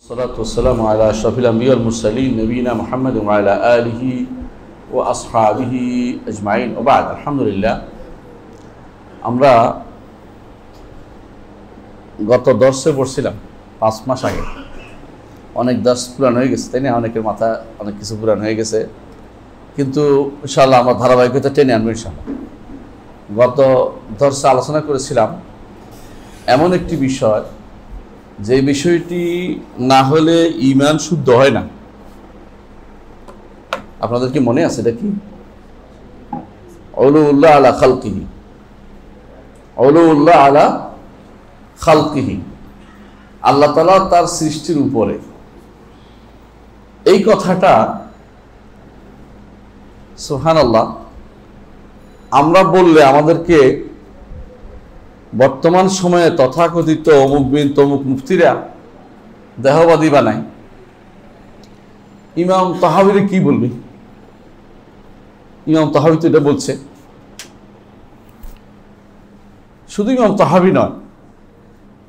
সালাতু ওয়াসসালামু আলা আশরাফিল আম্বিয়া ওয়াল মুরসালিন নবিয়িনা মুহাম্মদ ওয়া আলা আলিহি ওয়া আসহাবিহি আজমাইন ওয়া বা'দ। আলহামদুলিল্লাহ, আমরা গত দর্শে পড়ছিলাম 5 মাস আগে। অনেক দর্শ পুরান হয়ে গেছে, তাই না? অনেকের মাথা অনেক কিছু পুরান হয়ে গেছে, কিন্তু ইনশাআল্লাহ আমরা ধারাবাহিকতা টেনে আনবো ইনশাআল্লাহ। গত দর্শে আলোচনা করেছিলাম এমন একটি বিষয়, যে বিষয়টি না হলে ঈমান শুদ্ধ হয় না। আপনাদের কি মনে আছে এটা কি? উলুউল্লাহ আলা খালকিহি, উলুউল্লাহ আলা খালকিহি, আল্লাহ তাআলা তার সৃষ্টির উপরে। এই কথাটা সুবহানাল্লাহ আমরা বললে আমাদেরকে বর্তমান সময়ে তথাকথিত অমুক বিন তমুক মুফতিরা দেহবাদী বানায়। ইমাম তাহাবীরে কি বলবে? ইমাম তাহাবী তো এটা বলছে। শুধু ইমাম তাহাবী নয়,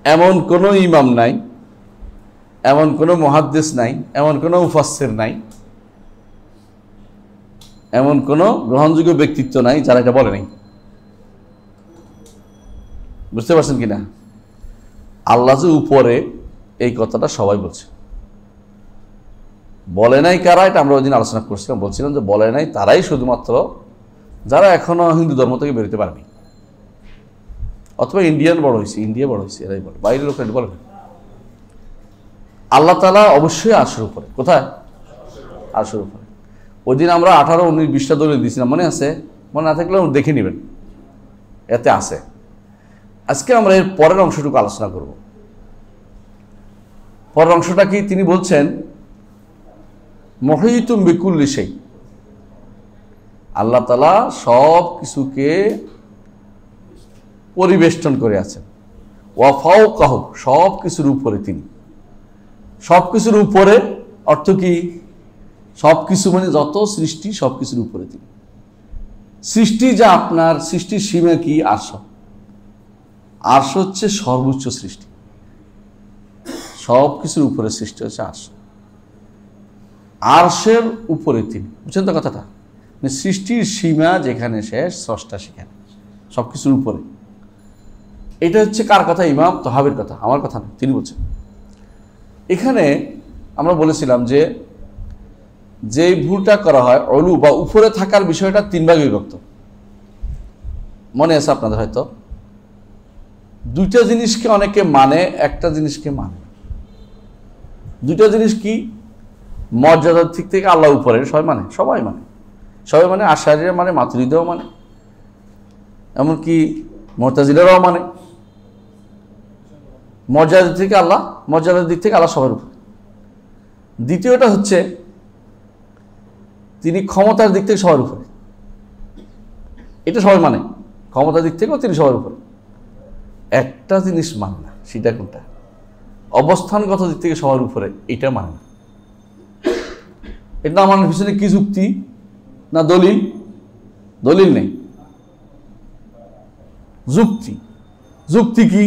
এমন কোনো ইমাম নাই, এমন কোনো মুহাদ্দিস নাই, এমন কোনো মুফাসসির নাই, এমন কোনো গ্রহণযোগ্য ব্যক্তিত্ব নাই যারা এটা বলে নাই। বুঝতে পারছেন কিনা? আল্লাহ যে উপরে, এই কথাটা সবাই বলছে। বলে নাই কারা? এটা আমরা ওই দিন আলোচনা করছিলাম, বলছিলাম যে বলে নাই তারাই শুধুমাত্র যারা এখনো হিন্দু ধর্ম থেকে বেরোতে পারেনি, অথবা ইন্ডিয়া বড় হয়েছে, এরাই বলে। বাইরের লোক এটা বলে না। আল্লাহ তাআলা অবশ্যই আরশের উপরে। কোথায়? আরশের উপরে। ওই দিন আমরা 18, 19, 20টা দলিল দিয়েছিলাম, মনে আছে? মনে না থাকলেও দেখে নেবেন, এতে আছে। আজকে আমরা এর পরের অংশটুকু আলোচনা করব। পরের অংশটা কি? তিনি বলছেন মুহীতুম বিকুল্লি শাই, আল্লাহ তাআলা সব কিছুকে পরিবেষ্টন করে আছেন। ওয়া ফাওকাহু, সব কিছুর উপরে তিনি। সব কিছুর উপরে অর্থ কি? সব কিছু মানে যত সৃষ্টি সব কিছুর উপরে তিনি। সৃষ্টি যা আপনার সৃষ্টির সীমা কি? আরশ। আরশ হচ্ছে সর্বোচ্চ সৃষ্টি, সব কিছুর উপরে সৃষ্টি হচ্ছে আরশ। আরশের উপরে তিনি। বুঝছেন তো কথাটা? মানে সৃষ্টির সীমা যেখানে শেষ, স্রষ্টা সেখানে, সব কিছুর উপরে। এটা হচ্ছে কার কথা? ইমাম তাহাবীর কথা, আমার কথা না, তিনি বলছেন। এখানে আমরা বলেছিলাম যে যে ভুলটা করা হয়, অলু বা উপরে থাকার বিষয়টা 3 ভাগে বিভক্ত। মনে আছে আপনাদের হয়তো? 2টা জিনিসকে অনেকে মানে, একটা জিনিসকে মানে। 2টা জিনিস কি? মর্যাদার দিক থেকে আল্লাহ উপরে, সবাই মানে, সবাই মানে আশারীরা মানে, মাতুরিদীও মানে, এমনকি মুতাজিলারাও মানে। মর্যাদার দিক থেকে আল্লাহ সবার উপরে। দ্বিতীয়টা হচ্ছে তিনি ক্ষমতার দিক থেকে সবার উপরে। এটা সবাই মানে, ক্ষমতার দিক থেকেও তিনি সবার উপরে। একটা জিনিস মানে না, সেটা কোনটা? অবস্থানগত দিক থেকে সবার উপরে, এটা মানে না। এটা মানার পিছনে কি যুক্তি না দলিল? দলিল নেই, যুক্তি কি?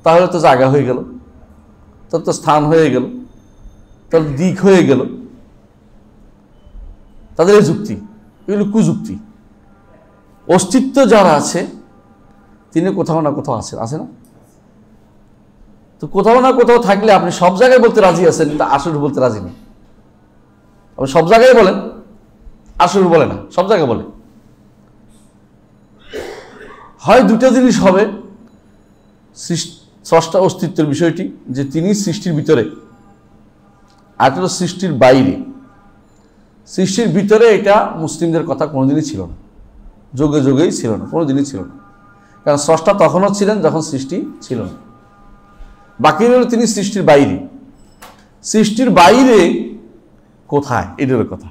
তাহলে তো জায়গা হয়ে গেল, তার তো স্থান হয়ে গেল, তার দিক হয়ে গেল, তাদের এই যুক্তি। এগুলো কুযুক্তি। অস্তিত্ব যারা আছে তিনি কোথাও না কোথাও আছেন, আছে না? তো কোথাও না কোথাও থাকলে আপনি সব জায়গায় বলতে রাজি আছেন, কিন্তু আসলে বলতে রাজি নেই। আপনি সব জায়গায় বলেন, আসলে বলে না, সব জায়গায় বলে। হয় 2টা জিনিস হবে, স্রষ্টা অস্তিত্বের বিষয়টি, যে তিনি সৃষ্টির ভিতরে, আর হলো সৃষ্টির বাইরে। সৃষ্টির ভিতরে এটা মুসলিমদের কথা কোনোদিনই ছিল না, যুগেই ছিল না, কোনোদিনই ছিল না। কারণ স্রষ্টা তখনও ছিলেন যখন সৃষ্টি ছিল না। বাকি হলো তিনি সৃষ্টির বাইরে। সৃষ্টির বাইরে কোথায়? এটার কথা।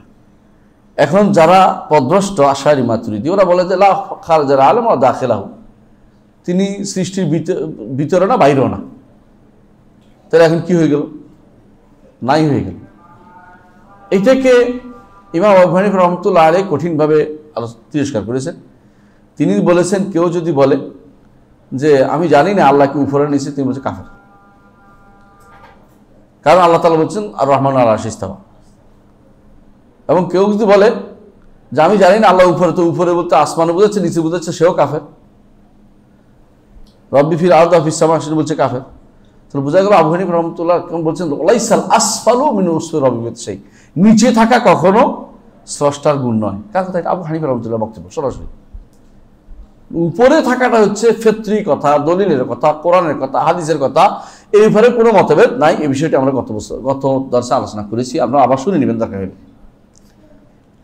এখন যারা পদভ্রষ্ট আশারী মাতুরিদী, ওরা বলে যে লা খারজাল আলম ওয়া দাখিলাহু, তিনি সৃষ্টির ভিতরে না, বাইরেও না। তাহলে এখন কি হয়ে গেল? নাই হয়ে গেল। এইটাকে ইমাম আবু হানিফা রাহমাতুল্লাহ আলাইহি কঠিনভাবে তিরস্কার করেছেন। তিনি বলেছেন, কেউ যদি বলে যে আমি জানি না আল্লাহকে উপরে নিচে, তিনি বলছে কাফের। কারণ আল্লাহ তাআলা বলছেন আর রহমান আল আরশে ইস্তাওয়া। এবং কেউ যদি বলে যে আমি জানি না আল্লাহ উপরে, তো উপরে বলতে আসমানে বোঝাচ্ছে, নিচে বোঝাচ্ছে, সেও কাফের। রব্বি ফিল আরদি ওয়া ফিস সামা, সেটা বলছে কাফের। তাহলে বোঝা গেল আবু হানিফা রাহমাতুল্লাহ কেমন বলছেন, লাইসাল আসফালু মিন উসফি রব্বি বিশাই, নিচে থাকা কখনো স্রষ্টার গুণ নয়। কার কথা এটা? আবু হানিফা রাহমাতুল্লাহ বক্তব্য সরাসরি। উপরে থাকাটা হচ্ছে ফিতরি কথা, দলিলের কথা, কোরআনের কথা, হাদিসের কথা, এই ব্যাপারে কোনো মতভেদ নাই। এই বিষয়টি আমরা গত দর্শে আলোচনা করেছি, আপনারা আবার শুনে নেবেন দরকার হলে।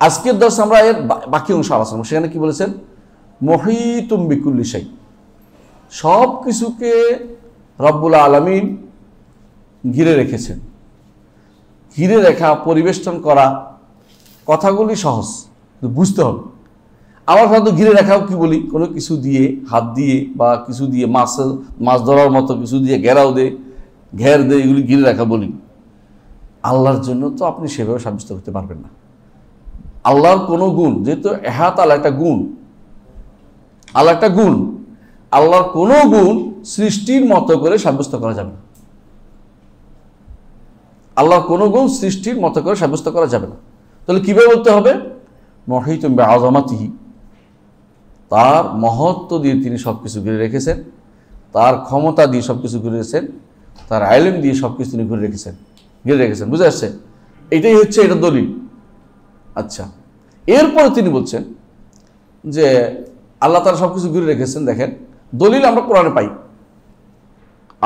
আজকের দর্শে আমরা এর বাকি অংশ আলোচনা করব। সেখানে কি বলেছেন, মুহীতুম বিকুল্লি শাই, সব কিছুকে রব্বুল আলামিন ঘিরে রেখেছেন। ঘিরে রাখা, পরিবেষ্টন করা, কথাগুলি সহজ, বুঝতে হবে। আমার সাথে ঘিরে রাখাও কি বলি, কোনো কিছু দিয়ে, হাত দিয়ে বা কিছু দিয়ে, মাছ ধরার মতো কিছু দিয়ে ঘেরাও দে, ঘের দে, এগুলি ঘিরে রাখা বলি। আল্লাহর জন্য তো আপনি সেভাবে সাব্যস্ত করতে পারবেন না। আল্লাহর কোনো গুণ, যেহেতু এহাত আল্লাহ একটা গুণ, আল্লাহ একটা গুণ, আল্লাহর কোনো গুণ সৃষ্টির মতো করে সাব্যস্ত করা যাবে না। আল্লাহর কোনো গুণ সৃষ্টির মতো করে সাব্যস্ত করা যাবে না। তাহলে কিভাবে বলতে হবে, মুহীতুম বিআযামাতিহি, তার মহত্ব দিয়ে তিনি সব কিছু ঘিরে রেখেছেন, তার ক্ষমতা দিয়ে সব কিছু ঘিরে রেখেছেন, তার ইলম দিয়ে সব কিছু তিনি ঘিরে রেখেছেন। বুঝে আসছে? এটাই হচ্ছে এটা দলিল। আচ্ছা, এরপরে তিনি বলছেন যে আল্লাহ তাআলা সব কিছু ঘিরে রেখেছেন। দেখেন, দলিল আমরা কোরআনে পাই,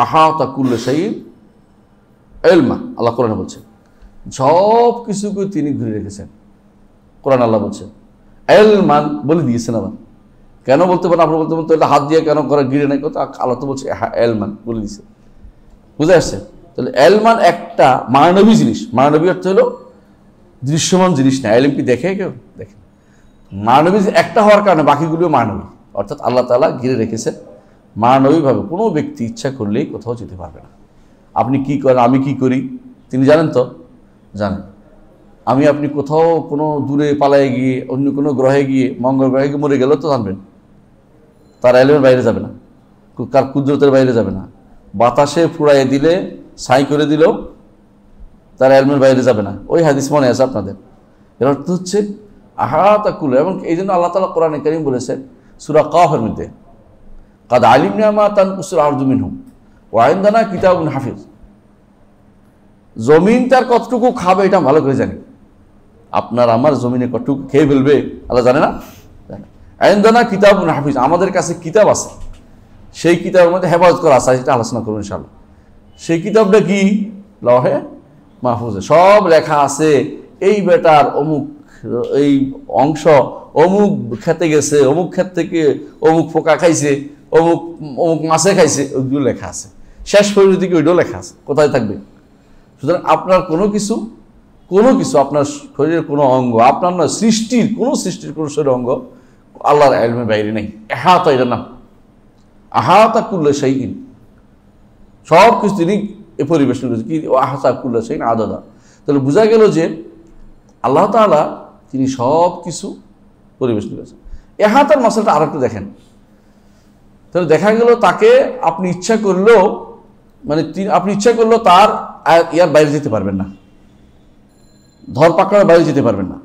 আহাতা কুল্লা শাইইন ইলমা, আল্লাহ কোরআনে বলছেন সব কিছুকে তিনি ঘিরে রেখেছেন। কোরআন আল্লাহ বলছেন ইলমান বলে দিয়েছেন। আবার কেন বলতে পারেন, আপনি বলতে বলতে এটা হাত দিয়ে কেন করে ঘিরে নাই, কথা আল্লাহ তো বলছে ইলমান বলে দিয়েছে। বুঝে আসছে? তাহলে ইলমান একটা মানবী জিনিস। মানবী অর্থ হলো দৃশ্যমান জিনিস না। ইলম কি দেখে কেউ? দেখে। মানবী একটা হওয়ার কারণে বাকিগুলিও মানবী, অর্থাৎ আল্লাহ তাআলা ঘিরে রেখেছেন মানবীভাবে। কোনো ব্যক্তি ইচ্ছা করলেই কোথাও যেতে পারবে না। আপনি কি করেন, আমি কি করি, তিনি জানেন তো? জানেন। আপনি কোথাও কোনো দূরে পালায় গিয়ে, অন্য কোনো গ্রহে গিয়ে, মঙ্গল গ্রহে গিয়ে মরে গেলেও তো জানবেন, তার ইলমের বাইরে যাবে না, কার কুদরতের বাইরে যাবে না। বাতাসে ফুরাইয়ে দিলে, ছাই করে দিলেও তার ইলমের বাইরে যাবে না। ওই হাদিস মনে আছে আপনাদের? এর অর্থ হচ্ছে আহাতা কুল্লা। এবং এই জন্য আল্লাহ তাআলা কোরআনে কারীম বলেছেন সূরা কাফের মধ্যে, কাদ আলিমনা মা তানকুসুল আরদু মিনহুম ওয়া ইনদানা কিতাবুন হাফিজ, জমিন তার কতটুকু খাবে এটা ভালো করে জানি। আপনার আমার জমিনে কতটুকু খেয়ে ফেলবে আল্লাহ জানে না? ইনদানা কিতাবুন হাফিজ, আমাদের কাছে কিতাব আছে, সেই কিতাবের মধ্যে হেফাজত করা আছে, সেটা আলোচনা করব ইনশাআল্লাহ। সেই কিতাবটা কি? লহে মাহফুজে সব লেখা আছে। এই বেটার অমুক এই অংশ অমুক খেতে গেছে, অমুক ক্ষেত থেকে অমুক পোকা খাইছে, অমুক অমুক মাছে খাইছে, ওইগুলো লেখা আছে। শেষ পরিণতি কি ওইটাও লেখা আছে। কোথায় থাকবে? সুতরাং আপনার কোনো কিছু আপনার শরীরের কোনো অঙ্গ, আপনার না সৃষ্টির কোনো শরীরের অঙ্গ আল্লাহর ইলমের বাইরে নেই। এহাতা, এটার নাম আহাতা কুল্লা শাইইন, সব কিছু তিনি পরিবেশন করেছে। কি? আহাতা কুল্লা শাইইন আদাদা। তাহলে বোঝা গেল যে আল্লাহ তাআলা তিনি সব কিছু পরিবেশন করেছেন। এহাতার মশলাটা আর একটু দেখেন, তাহলে দেখা গেল তাকে আপনি ইচ্ছা করলেও, মানে আপনি ইচ্ছা করলেও তার ইয়ার বাইরে যেতে পারবেন না, ধর পাকড়ার বাইরে যেতে পারবেন না।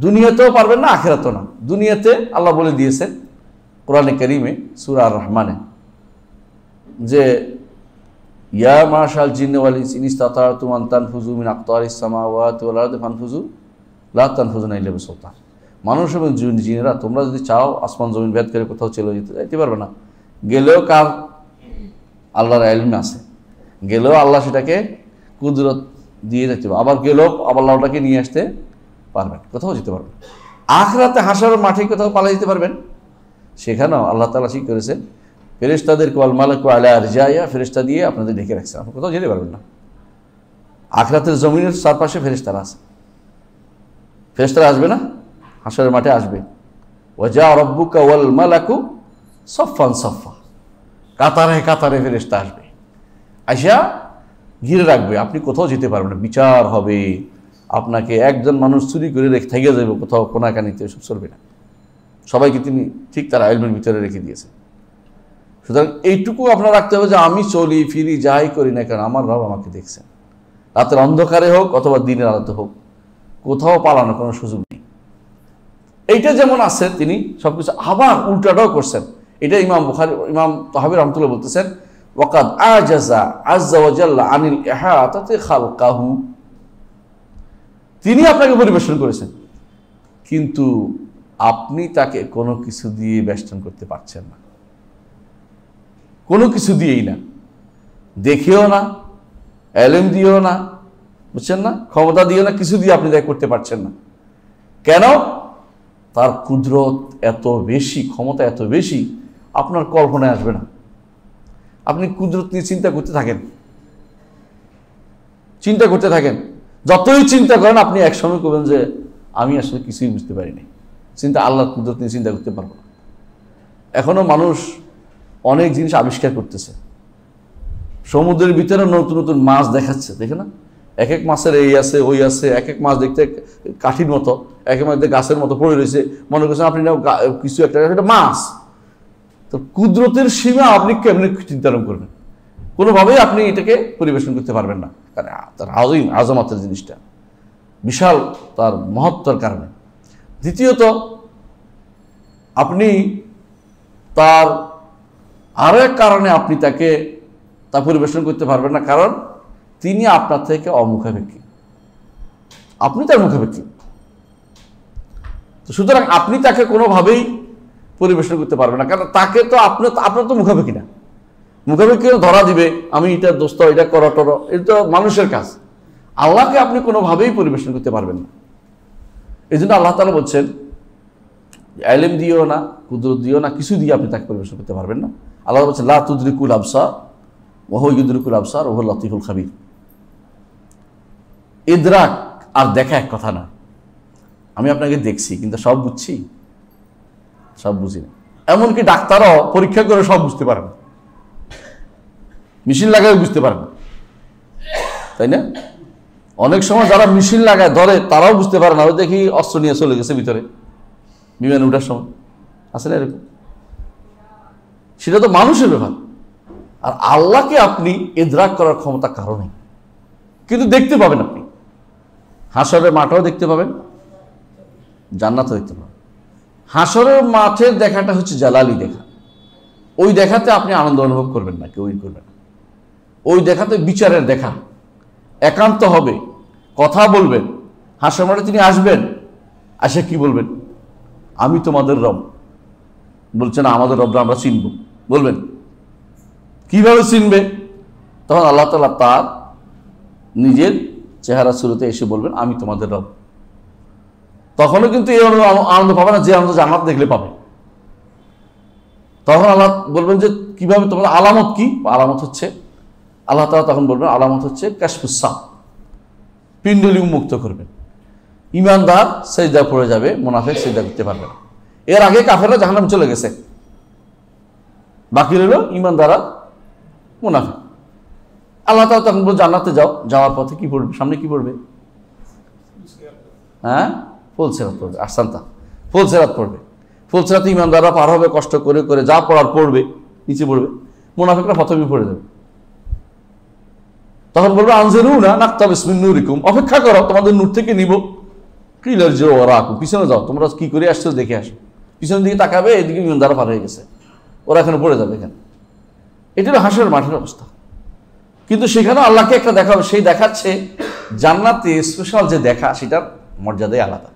দুনিয়াতেও পারবেন না, আখিরাতেও না। দুনিয়াতে আল্লাহ বলে দিয়েছেন কোরআনে কারীমে সূরা আর রহমানে যে ইয়া মাশাল জিন্নি ওয়াল ইনসি ইন ইসতাতা'তুম আন তানফুযু মিন আকতারিস সামাওয়াতি ওয়াল আরদি ফানফুযু লা তানফুযুনা ইল্লা বিসুলতান। মানুষ এবং জিনেরা তোমরা যদি চাও আসমান জমিন ভেদ করে কোথাও চলে যেতে পারবে না। গেলেও কার? আল্লাহর ইলমে আছে। গেলেও আল্লাহ সেটাকে কুদরত দিয়ে যেতে পারবে, আবার গেলেও আল্লাহ ওটাকে নিয়ে আসতে পারবেন, কোথাও যেতে পারবেন। আখিরাতে হাসরের মাঠে কোথাও পালিয়ে যেতে পারবেন, সেখানেও আল্লাহ তাআলা ঠিক করেছেন ফেরেশতাদেরকে ওয়াল মালাকু আলা আরজাইয়া, ফেরেশতা দিয়ে আপনাদের ঢেকে রাখছেন, আপনি কোথাও যেতে পারবেন না। আখিরাতের জমিনের চারপাশে ফেরেশতারা আছে। ফেরেশতারা আসবে না? হাসরের মাঠে আসবে। ওয়াজা রাব্বুকা ওয়াল মালাকু সাফফান সাফফা, কাতারে কাতারে ফেরেশতা আসবে, আইসা ঘিরে রাখবে, আপনি কোথাও যেতে পারবেন না। বিচার হবে, আপনাকে একজন মানুষ চুরি করে রেখে থেকে যাবে কোথাও কোনাকানিতে, এসব চলবে না। সবাইকে তিনি ঠিক তার ইলমের ভিতরে রেখে দিয়েছেন। সুতরাং এইটুকু আপনার রাখতে হবে যে আমি চলি ফিরি যাই করি না কেন আমার রব আমাকে দেখছেন। রাতের অন্ধকারে হোক অথবা দিনের আলোতে হোক, কোথাও পালানোর কোনো সুযোগ নেই। এইটা যেমন আছে, তিনি সবকিছু আবার উল্টাটাও করছেন। এটা ইমাম বুখারী, ইমাম তাহাবী রাহমাতুল্লাহ বলতেছেন, ওয়াকাদ আজাজা আযজা ওয়া জাল্লা আনিল ইহাতাতি খালকাহু, তিনি আপনাকে পরিবেশন করেছেন, কিন্তু আপনি তাকে কোনো কিছু দিয়ে বেষ্টন করতে পারছেন না, কোনো কিছু দিয়েই না, দেখেও না, এলেম দিয়েও না, বুঝছেন না, ক্ষমতা দিয়েও না, কিছু দিয়ে আপনি তাকে করতে পারছেন না। কেন? তার কুদরত এত বেশি, ক্ষমতা এত বেশি, আপনার কল্পনায় আসবে না। আপনি কুদরত নিয়ে চিন্তা করতে থাকেন, চিন্তা করতে থাকেন, যতই চিন্তা করেন আপনি একসময় করবেন যে আমি আসলে কিছুই বুঝতে পারিনি, চিন্তা আল্লাহর কুদরত নিয়ে চিন্তা করতে পারবো না। এখনো মানুষ অনেক জিনিস আবিষ্কার করতেছে, সমুদ্রের ভিতরে নতুন নতুন মাছ দেখাচ্ছে, দেখে না, এক এক মাছের এই আছে ওই আছে, এক এক মাছ দেখতে কাঠির মতো, এক এক মাছ দেখতে গাছের মতো পড়ে রয়েছে, মনে করছেন আপনি না কিছু একটা মাছ। তো কুদরতের সীমা আপনি কেমনি চিন্তারণ করবেন? কোনোভাবেই আপনি এটাকে পরিবেশন করতে পারবেন না, কারণ তার আজমাতের জিনিসটা বিশাল, তার মহত্বর কারণে। দ্বিতীয়ত, আপনি তার আরো এক কারণে আপনি তাকে তা পরিবেশন করতে পারবেন না, কারণ তিনি আপনার থেকে অমুখাপেক্ষী, আপনি তার মুখাপেক্ষী। তো সুতরাং আপনি তাকে কোনোভাবেই পরিবেশন করতে পারবেন না, কারণ তাকে তো আপনার তো মুখাপেক্ষী না। মুখাপেক্ষী ধরা দিবে, আমি এটা দোস্ত, এটা করো টরো, এটা তো মানুষের কাজ। আল্লাহকে আপনি কোনোভাবেই পরিবেশন করতে পারবেন না। এই জন্য আল্লাহ তাআলা বলছেন, ইলম দিও না, কুদরত দিও না, কিছু দিয়ে আপনি তাকে পরিবেশন করতে পারবেন না। আল্লাহ বলছেন, লা তুদরিকুল আবসার ওয়া হুয়া ইউদরিকুল আবসার ওয়া হুয়াল লাতীফুল খাবীর। ইদরাক আর দেখা এক কথা না। আমি আপনাকে দেখছি কিন্তু সব বুঝছি, সব বুঝি না। এমনকি ডাক্তারও পরীক্ষা করে সব বুঝতে পারে না, মেশিন লাগায় বুঝতে পারে না, তাই না? অনেক সময় যারা মেশিন লাগায় ধরে তারাও বুঝতে পারে না, ওই দেখি অস্ত্র নিয়ে চলে গেছে ভিতরে বিমানে উঠার সময়, আছে না এরকম? সেটা তো মানুষের ব্যাপার। আর আল্লাহকে আপনি ইদরাক করার ক্ষমতা কারো নেই, কিন্তু দেখতে পাবেন। আপনি হাসরের মাঠেও দেখতে পাবেন, জান্নাতও দেখতে পাবেন। হাসরের মাঠের দেখাটা হচ্ছে জালালি দেখা, ওই দেখাতে আপনি আনন্দ অনুভব করবেন না, কেউই করবেন না। ওই দেখাতে বিচারের দেখা, একান্ত হবে, কথা বলবেন। হাসরের মাঠে তিনি আসবেন, আসে কি বলবেন? আমি তোমাদের রব। বলছেন আমাদের রবরা আমরা চিনব, বলবেন। কিভাবে চিনবে? তখন আল্লাহ তাআলা তার নিজের চেহারা শুরুতে এসে বলবেন, আমি তোমাদের রব। তখনও কিন্তু এই আনন্দ পাবে না যে আনন্দ জান্নাত দেখলে পাবে। তখন আল্লাহ বলবেন যে কিভাবে, তোমাদের আলামত কি? আলামত হচ্ছে, আল্লাহ তাআলা তখন বলবেন আলামত হচ্ছে কাশফুস সাক, পিণ্ডলি উন্মুক্ত করবেন। ঈমানদার সিজদা পড়ে যাবে, মুনাফিক সিজদা করতে পারবে না। এর আগে কাফেররা জাহান্নামে চলে গেছে, বাকি রইল ঈমানদার আর মুনাফিক। আল্লাহ তাআলা তখন বলবেন জান্নাতে যাও, যাওয়ার পথে কি পড়বে? সামনে কি পড়বে? হ্যাঁ, ফুলসিরাত পড়বে। আহসানতা, ফুলসিরাত পড়বে। ফুলসিরাতে ঈমানদাররা পার হবে, কষ্ট করে করে যা পড়ার পড়বে, নিচে পড়বে। মুনাফিকরা প্রথমেই পড়ে যাবে। তখন বলবে আনজিরুনা নাকতাবিস মিন নূরিকুম, অপেক্ষা করো, তোমাদের নূর থেকে নিব। কিলার যে ওরাকু, পিছনে যাও, তোমরা কি করে আসছো দেখে আসো। পিছনের দিকে তাকাবে, এদিকে ঈমানদাররা পার হয়ে গেছে, ওরা এখানে পড়ে যাবে। এখানে এটা হলো হাসরের মাঠের অবস্থা। কিন্তু সেখানে আল্লাহকে একটা দেখা হবে, সেই দেখাচ্ছে জান্নাতে স্পেশাল যে দেখা, সেটার মর্যাদাই আলাদা।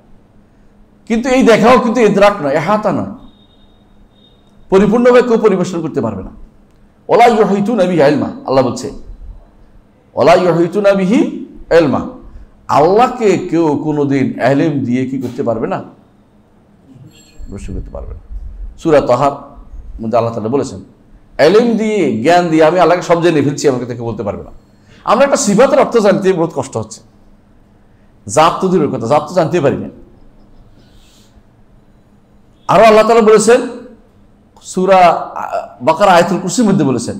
কিন্তু এই দেখাও কিন্তু ইদরাক নয়, ইহাতা নয়, পরিপূর্ণভাবে কেউ পরিবেশন করতে পারবে না। ওয়ালা ইউহিতুনা বিহি ইলমা, আল্লাহ বলছে ওয়ালা ইউহিতুনা বিহি ইলমা, আল্লাহকে কেউ কোনোদিন ইলম দিয়ে কি করতে পারবে না? পরিবেশন করতে পারবে না। সূরা তাহার মধ্যে আল্লাহ তাআলা বলেছেন, ইলম দিয়ে, জ্ঞান দিয়ে আমি আল্লাহকে সব জেনে ফেলছি, আমাকে থেকে বলতে পারবে না। আমরা একটা সিফাতের অর্থ জানতে বহুত কষ্ট হচ্ছে, জাত তো দূরের কথা, জাত তো জানতে পারি না। আরো আল্লাহ তাআলা বলেছেন সূরা বাকারা আয়াতুল কুরসির মধ্যে বলেছেন,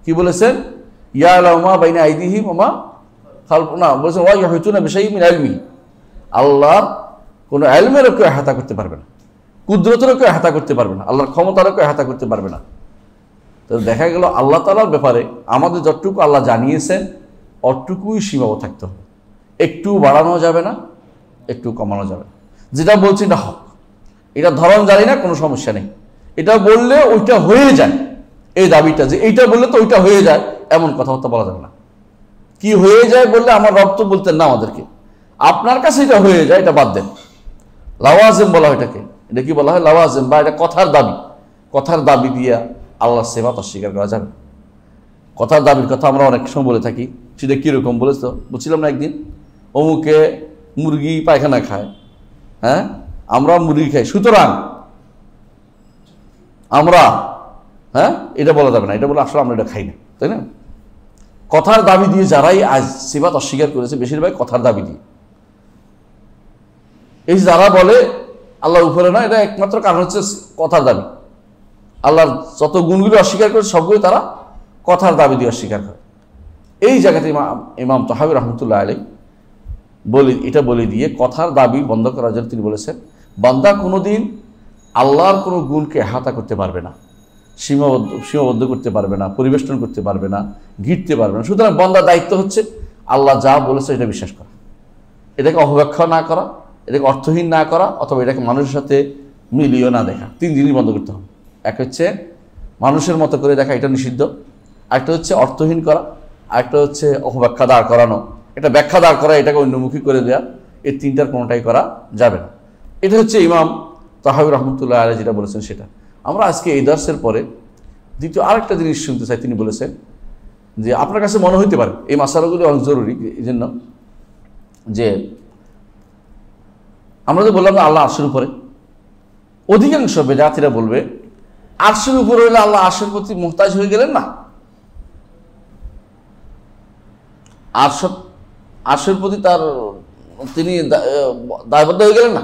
কি বলেছেন? ইয়ালামু মা বাইনা আইদিহিম ওয়া মা খালফুনা, বলেছেন ওয়া ইউহিতুনা বিশাইইন মিন ইলমিহি, আল্লাহর কোনো ইলমেরও কেউ ইহাতা করতে পারবে না, কুদরতেরও কেউ ইহাতা করতে পারবে না, আল্লাহর ক্ষমতারও কেউ ইহাতা করতে পারবে না। তো দেখা গেল আল্লাহ তাআলার ব্যাপারে আমাদের যতটুকু আল্লাহ জানিয়েছেন অতটুকুই সীমাবদ্ধ থাকতে হবে, একটু বাড়ানো যাবে না, একটু কমানো যাবে না। যেটা বলছি এটা হক, এটা ধরন জানি না, কোনো সমস্যা নেই, এটা বললে ওইটা হয়ে যায়, এই দাবিটা যে এইটা বললে তো ওইটা হয়ে যায়, এমন কথাবার্তা বলা যাবে না। কি হয়ে যায় বললে আমার রব তো বলতেন না আমাদেরকে, আপনার কাছে এটা হয়ে যায়, এটা বাদ দেন। লাওয়াজেম বলা হয় এটাকে, এটা কি বলা হয়? লাওয়াজেম, বা এটা কথার দাবি। কথার দাবি দিয়ে আল্লাহর সিফাত অস্বীকার করা যাবে। কথার দাবির কথা আমরা অনেক সময় বলে থাকি, সেটা কীরকম বলেছ বলছিলাম না একদিন, অমুকে মুরগি পায়খানা খায়, হ্যাঁ আমরা মুরগি খাই, সুতরাং আমরা, হ্যাঁ এটা বলা যাবে না, এটা বলে আসলে আমরা এটা খাই না, তাই না? কথার দাবি দিয়ে যারাই আজ সিফাত অস্বীকার করেছে, বেশিরভাগ কথার দাবি দিয়ে। এই যারা বলে আল্লাহর উপরে না, এটা একমাত্র কারণ হচ্ছে কথার দাবি। আল্লাহর যত গুণগুলি অস্বীকার করে সবগুলো তারা কথার দাবি দিয়ে অস্বীকার করে। এই জায়গাতে ইমাম তাহাবী রহমতুল্লাহ আলাইহি এটা বলে দিয়ে কথার দাবি বন্ধ করার জন্য তিনি বলেছেন, বান্দা কোনোদিন আল্লাহর কোনো গুণকে এহাতা করতে পারবে না, সীমাবদ্ধ করতে পারবে না, পরিবেষ্টন করতে পারবে না, ঘিরতে পারবে না। সুতরাং বান্দার দায়িত্ব হচ্ছে আল্লাহ যা বলেছে এটা বিশ্বাস করা, এটাকে অপব্যাখ্যা না করা, এটাকে অর্থহীন না করা, অথবা এটাকে মানুষের সাথে মিলিয়ে না দেখা। তিন জিনিস বন্ধ করতে হবে। এক হচ্ছে মানুষের মতো করে দেখা, এটা নিষিদ্ধ। আরেকটা হচ্ছে অর্থহীন করা, আরেকটা হচ্ছে অপব্যাখ্যা দাঁড় করানো, এটা ব্যাখ্যা দাঁড় করা, এটাকে অন্যমুখী করে দেওয়া, এই তিনটার কোনোটাই করা যাবে না। এটা হচ্ছে ইমাম তাহাবী রহমতুল্লাহ আলাইহি যেটা বলেছেন সেটা। আমরা আজকে এই দর্সের পরে দ্বিতীয় আরেকটা জিনিস শুনতে চাই। তিনি বলেছেন যে আপনার কাছে মনে হইতে পারে এই মাসালাগুলি অনেক জরুরি, এই জন্য যে আমরা তো বললাম না আল্লাহ আরশের উপরে, অধিকাংশ বেদাতীরা বলবে আরশের উপরে হলে আল্লাহ আরশের প্রতি মুহতাজ হয়ে গেলেন না, আরশের প্রতি তার তিনি দায়বদ্ধ হয়ে গেলেন না,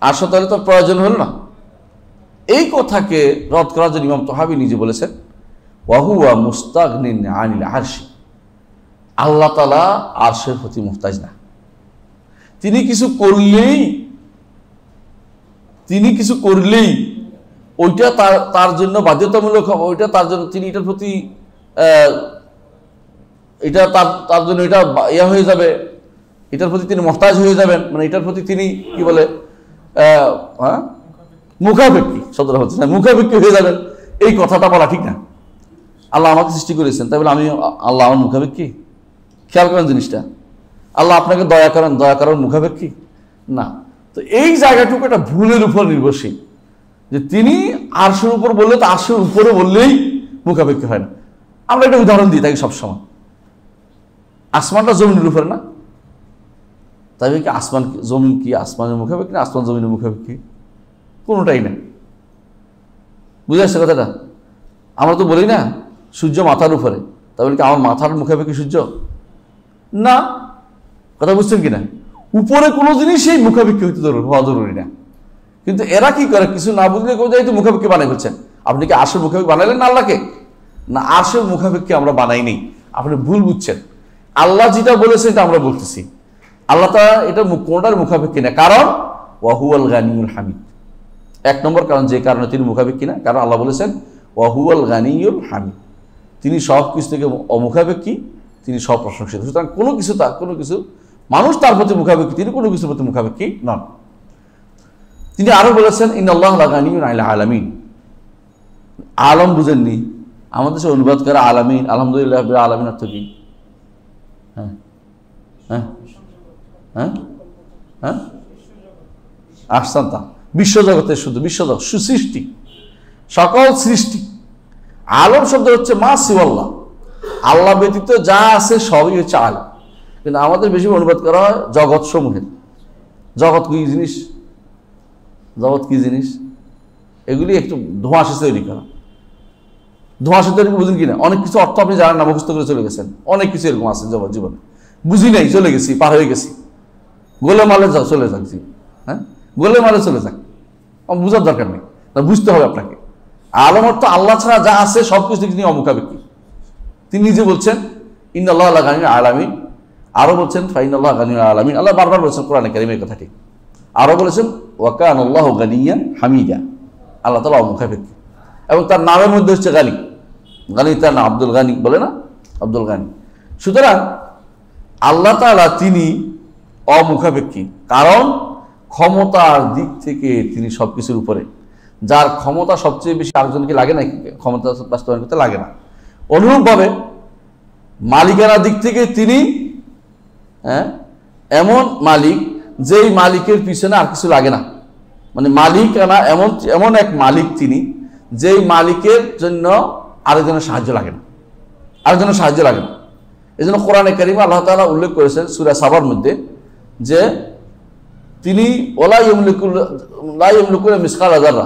আরশ তাহলে তার প্রয়োজন হল না। এই কথাকে রদ করার জন্য ইমাম তাহাবী নিজে বলেছেন, ওয়াহুয়া মুস্তাগনিন আনিল আরশি, আল্লাহ তাআলা আরশের প্রতি মুহতাজ না। তিনি কিছু করলেই ওইটা তার জন্য বাধ্যতামূলক হবে, ওইটা তার জন্য তিনি এটার প্রতি এটা তার জন্য এটা ইয়া হয়ে যাবে, এটার প্রতি তিনি মুহতাজ হয়ে যাবেন, মানে এটার প্রতি তিনি কি বলে মুখাপেক্ষী, শব্দটা হচ্ছে না, মুখাপেক্ষী হয়ে যাবেন। এই কথাটা বলা ঠিক না। আল্লাহ আমাকে সৃষ্টি করেছেন, তাই বলে আমি আল্লাহ আমার মুখাপেক্ষী? খেয়াল করেন জিনিসটা, আল্লাহ আপনাকে দয়া করার মুখাপেক্ষী না। তো এই জায়গাটুকু একটা ভুলের উপর নির্ভরশীল, যে তিনি আরশের উপর বললে তো আরশের উপরে বললেই মুখাপেক্ষী হয় না। আমরা একটা উদাহরণ দিই তাকে সবসময়, আসমানটা জমিনের উপরে না, তাই কি আসমান জমিন কি আসমানের মুখাপেক্ষী না আসমান জমিনের মুখাপেক্ষী? কোনোটাই না। বুঝে আসছে কথাটা? আমরা তো বলি না সূর্য মাথার উপরে, তাহলে কি আমার মাথার মুখাপেক্ষী সূর্য না? কথা বুঝছেন কিনা? উপরে কোনো জিনিসই মুখাপেক্ষী হওয়া জরুরি না। কিন্তু এরা কি করে, কিছু না বুঝলে কোথায় তো মুখাপেক্ষী বানাই ফেলছেন। আপনি কি আরশের মুখাপেক্ষী বানাইলেন না আল্লাহকে? না, আরশের মুখাপেক্ষী আমরা বানাইনি, আপনি ভুল বুঝছেন। আল্লাহ যেটা বলেছে এটা আমরা বলতেছি, আল্লাহ তাআলা এটা কোনটার মুখাপেক্ষী না। কারণ ওয়াহুয়াল গানিয়ুল হামিদ, এক নম্বর কারণ, যে কারণে তিনি মুখাপেক্ষী না, কারণ আল্লাহ বলেছেন ওয়াহুয়াল গানিয়ুল হামিদ, তিনি সব কিছু থেকে অমুখাপেক্ষী, তিনি সব প্রশংসিত। সুতরাং কোনো কিছু মানুষ তার প্রতি মুখাপেক্ষী, তিনি কোনো কিছুর প্রতি মুখাপেক্ষী নন। তিনি আরো বলেছেন ইন্নাল্লাহা লাগানিয়ুন আনিল আলামিন, আলম বুঝেননি? আমাদের সে অনুবাদ করে আলামিন, আলহামদুলিল্লাহ রাব্বিল আলামিন অর্থ কি? হ্যাঁ হ্যাঁ হ্যাঁ হ্যাঁ আহসানতা, বিশ্বজগতের শুধু বিশ্বজগৎ, সুসৃষ্টি, সকল সৃষ্টি। আলম শব্দ হচ্ছে মা সিওয়াল্লাহ, আল্লাহ ব্যতীত যা আছে সবই হচ্ছে আলম। কিন্তু আমাদের বেশি অনুবাদ করা হয় জগৎ সমূহের। জগৎ কি জিনিস? জগৎ কি জিনিস? এগুলি একটু ধোঁয়াশা তৈরি করা। ধোঁয়াশা তৈরি বুঝুন কিনা? অনেক কিছু অর্থ আপনি জানেন না, মুখস্থ করে চলে গেছেন। অনেক কিছু এরকম আছে জীবনে, বুঝি নাই, চলে গেছি, পার হয়ে গেছি, গোলে মালে চলে যাক, হ্যাঁ গোলে মালে চলে যাক, বুঝার দরকার নেই, বুঝতে হবে আপনাকে। আলম অর্থ আল্লাহ ছাড়া যা আছে সবকিছু তিনি অমুখাপেক্ষী। তিনি নিজে বলছেন ইন্নাল্লাহা লাগানিয়ুন আলামিন, আরো বলছেন ফাইনাল্লাহা গানিয়ুন আলামিন। আল্লাহ বারবার বলছেন কোরআনে কারীমের কথা ঠিক। আরো বলেছেন ওয়া কানাল্লাহু গানিয়্যান হামিদা, আল্লাহ তাআলা অমুখাপেক্ষী। এবং তার নামের মধ্যে হচ্ছে গানি, গানি তার নাম আব্দুল গানি, বলে না আব্দুল গানি। সুতরাং আল্লাহ তাআলা তিনি অমুখাপেক্ষী, কারণ ক্ষমতার দিক থেকে তিনি সবকিছুর উপরে। যার ক্ষমতা সবচেয়ে বেশি আরেকজনকে লাগে না, ক্ষমতা বাস্তবায়ন করতে লাগে না। অনুরূপভাবে মালিকানার দিক থেকে তিনি এমন মালিক, যেই মালিকের পিছনে আর কিছু লাগে না। মানে মালিকানা এমন এক মালিক তিনি, যেই মালিকের জন্য আরেকজনের সাহায্য লাগে না, আরেকজনের সাহায্য লাগে না। এই জন্য কোরআনে কারিমে আল্লাহ তাআলা উল্লেখ করেছেন সূরা সাবার মধ্যে যে তিনি লা ইয়ামলিকুনা মিসকালা যাররা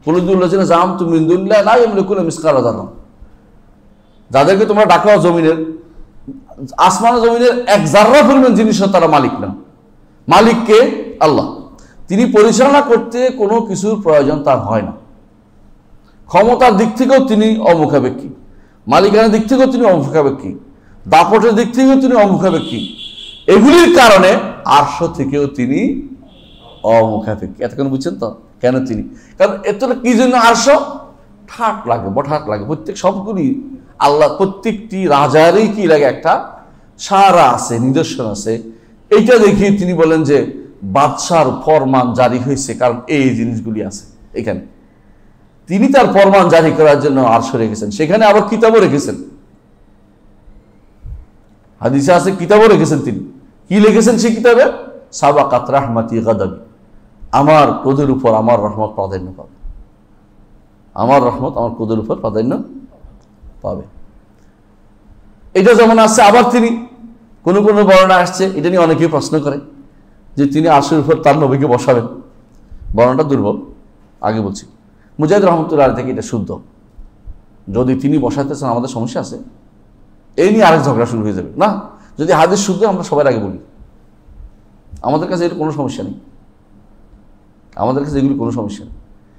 কুলুদুল্লাযিনা জাআমতুম মিন দুনিল্লাহি লা ইয়ামলিকুনা মিসকালা যাররা। যাদেরকে তোমরা ডাকো জমিনের, আসমান জমিনের এক জাররা পরিমাণ জিনিসও তারা মালিক না। মালিককে আল্লাহ, তিনি পরিচালনা করতে কোনো কিছুর প্রয়োজন তার হয় না। ক্ষমতার দিক থেকেও তিনি অমুখাপেক্ষী, মালিকানার দিক থেকেও তিনি অমুখাপেক্ষী, দাপটের দিক থেকেও তিনি অমুখাপেক্ষী। এগুলির কারণে আরশ থেকেও তিনি অমুখাপেক্ষী। এতক্ষণ বুঝছেন তো কেন তিনি? কারণ এতটা কি জন্য আরশ? ঠাট লাগে, বঠাট লাগে। প্রত্যেক সবগুলি আল্লাহ, প্রত্যেকটি রাজারই কি লাগে, একটা সারা আছে, নিদর্শন আছে। এইটা দেখিয়ে তিনি বলেন যে বাদশার ফরমান জারি হয়েছে, কারণ এই জিনিসগুলি আছে এখানে। তিনি তার ফরমান জারি করার জন্য আরশ রেখেছেন, সেখানে আবার কিতাবও রেখেছেন। হাদিসে আছে কিতাবও রেখেছেন। তিনি কি লিখেছেন সেই কিতাবে? সাবাকাত রাহমাতি গাদাবি, আমার ক্রোধের উপর আমার রহমত প্রাধান্য পাবে, আমার রহমত আমার ক্রোধের উপর প্রাধান্য পাবে। এটা যেমন আছে। আবার তিনি কোনো কোনো বর্ণনা আসছে, এটা নিয়ে অনেকেই প্রশ্ন করে যে তিনি আরশের উপর তার নবীকে বসাবেন। বর্ণনাটা দুর্বল, আগে বলছি। মুজাহিদ রহমতুল্লাহ থেকে এটা শুদ্ধ। যদি তিনি বসাতেছেন আমাদের সমস্যা আছে, এই নিয়ে আরেক ঝগড়া শুরু হয়ে যাবে না। যদি হাদিস শুদ্ধ, আমরা সবার আগে বলি, আমাদের কাছে এর কোনো সমস্যা নেই, আমাদের কাছে এগুলি কোনো সমস্যা নেই।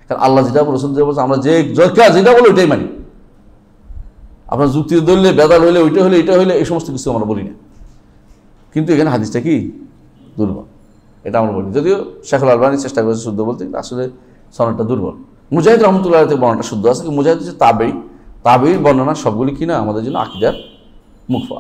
কারণ আল্লাহ যেটা বলেছেন, আমরা যেটা বলো ওইটাই মানি। আপনার যুক্তি ধরলে, বেদাল হইলে, ওইটা হলে, এটা হইলে, এই সমস্ত কিছু আমরা বলি না। কিন্তু এখানে হাদিসটা কি দুর্বল, এটা আমরা বলি। যদিও শেখুল আলবানী চেষ্টা করেছে শুদ্ধ বলতে, আসলে সনদটা দুর্বল। মুজাহিদ রহমতুল্লাহ থেকে বর্ণনাটা শুদ্ধ আছে। মুজাহিদ হচ্ছে তাবেঈর বর্ণনা সবগুলি কিনা আমাদের জন্য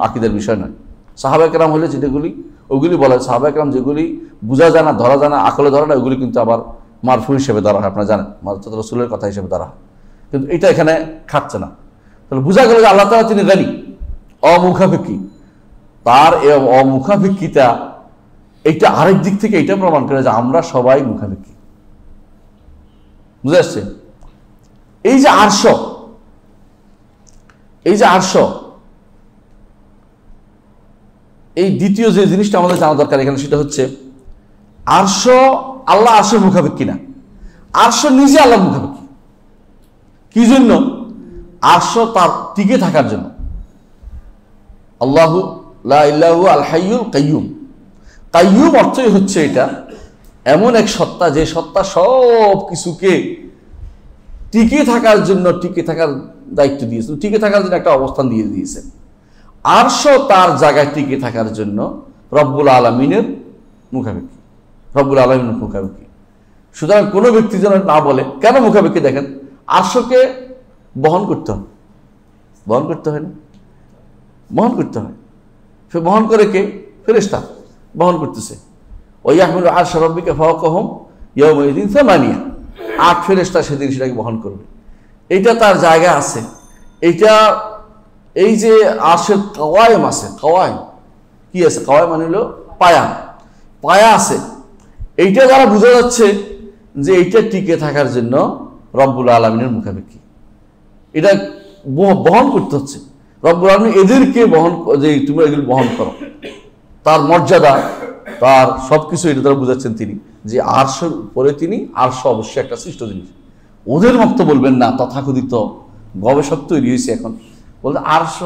আকিদার বিষয় নয়। সাহাবায়ে কেরাম হলে যেগুলি ওগুলি বলা হয়, সাহাবায়ে কেরাম যেগুলি বোঝা যায় না, ধরা যায় না, আকলে ধরা না, ওগুলি কিন্তু আবার মারফু হিসেবে ধরা হয়। আপনারা জানেন, মারফু রাসূলের কথা হিসেবে ধরা হয়। কিন্তু এটা এখানে খাচ্ছে না। তাহলে বোঝা গেল যে আল্লাহ তাআলা তিনি গানি, অমুখাপেক্ষী। তার এই অমুখাপেক্ষিতা, এইটা আরেক দিক থেকে এটা প্রমাণ করে যে আমরা সবাই মুখাপেক্ষী। বুঝে আসছে? এই যে আরশ, এই দ্বিতীয় যে জিনিসটা আমাদের জানা দরকার এখানে, সেটা হচ্ছে আরশ আল্লাহ আরশের মুখাপেক্ষী না, আরশ নিজে আল্লাহর মুখাপেক্ষী। কি জন্য? আরশ তার টিকে থাকার জন্য। আল্লাহু লা ইলাহা আল হাইয়ুল কাইয়ুম। কাইয়ুম অর্থই হচ্ছে এটা এমন এক সত্তা, যে সত্তা সব কিছুকে টিকে থাকার জন্য, টিকে থাকার দায়িত্ব দিয়েছেন, টিকে থাকার জন্য একটা অবস্থান দিয়ে দিয়েছেন। আরশ তার জায়গায় টিকে থাকার জন্য রব্বুল আলামিনের মুখাপেক্ষী, রব্বুল আলামিনের মুখাপেক্ষী। সুতরাং কোনো ব্যক্তি যেন না বলে, কেন মুখাপেক্ষী? দেখেন, আরশকে বহন করতে হয়, বহন করতে হয় না? বহন করতে হয়। সে বহন করে কে? ফেরেশতা বহন করতেছে। ওয়াহমিলু আরশ রাব্বিকা ফাওকাহুম ইয়াওমাইযিন সামানিয়া। 8 ফেরেশতা সেদিন সেটাকে বহন করবে। এইটা তার জায়গা আছে। এইটা এই যে আরশের কাওয়াইম আছে, কাওয়াইম কি আছে? কাওয়াইম মানে হলো পায়া, পায়া আছে। এইটা দ্বারা বোঝা যাচ্ছে যে এইটা টিকে থাকার জন্য রব্বুল আলামিনের মুখাপেক্ষী। এটা বহন করতে হচ্ছে। রব্বুল আলামিন এদেরকে বহন, যে তোমরা এগুলো বহন করো, তার মর্যাদা, তার সবকিছু এটা দ্বারা বুঝাচ্ছেন তিনি, যে আরশের উপরে তিনি। আরশ অবশ্যই একটা সৃষ্ট জিনিস। ওদের মত বলবেন না, তথাকথিত গবেষক তৈরি হয়েছে এখন, বলতে আরশ,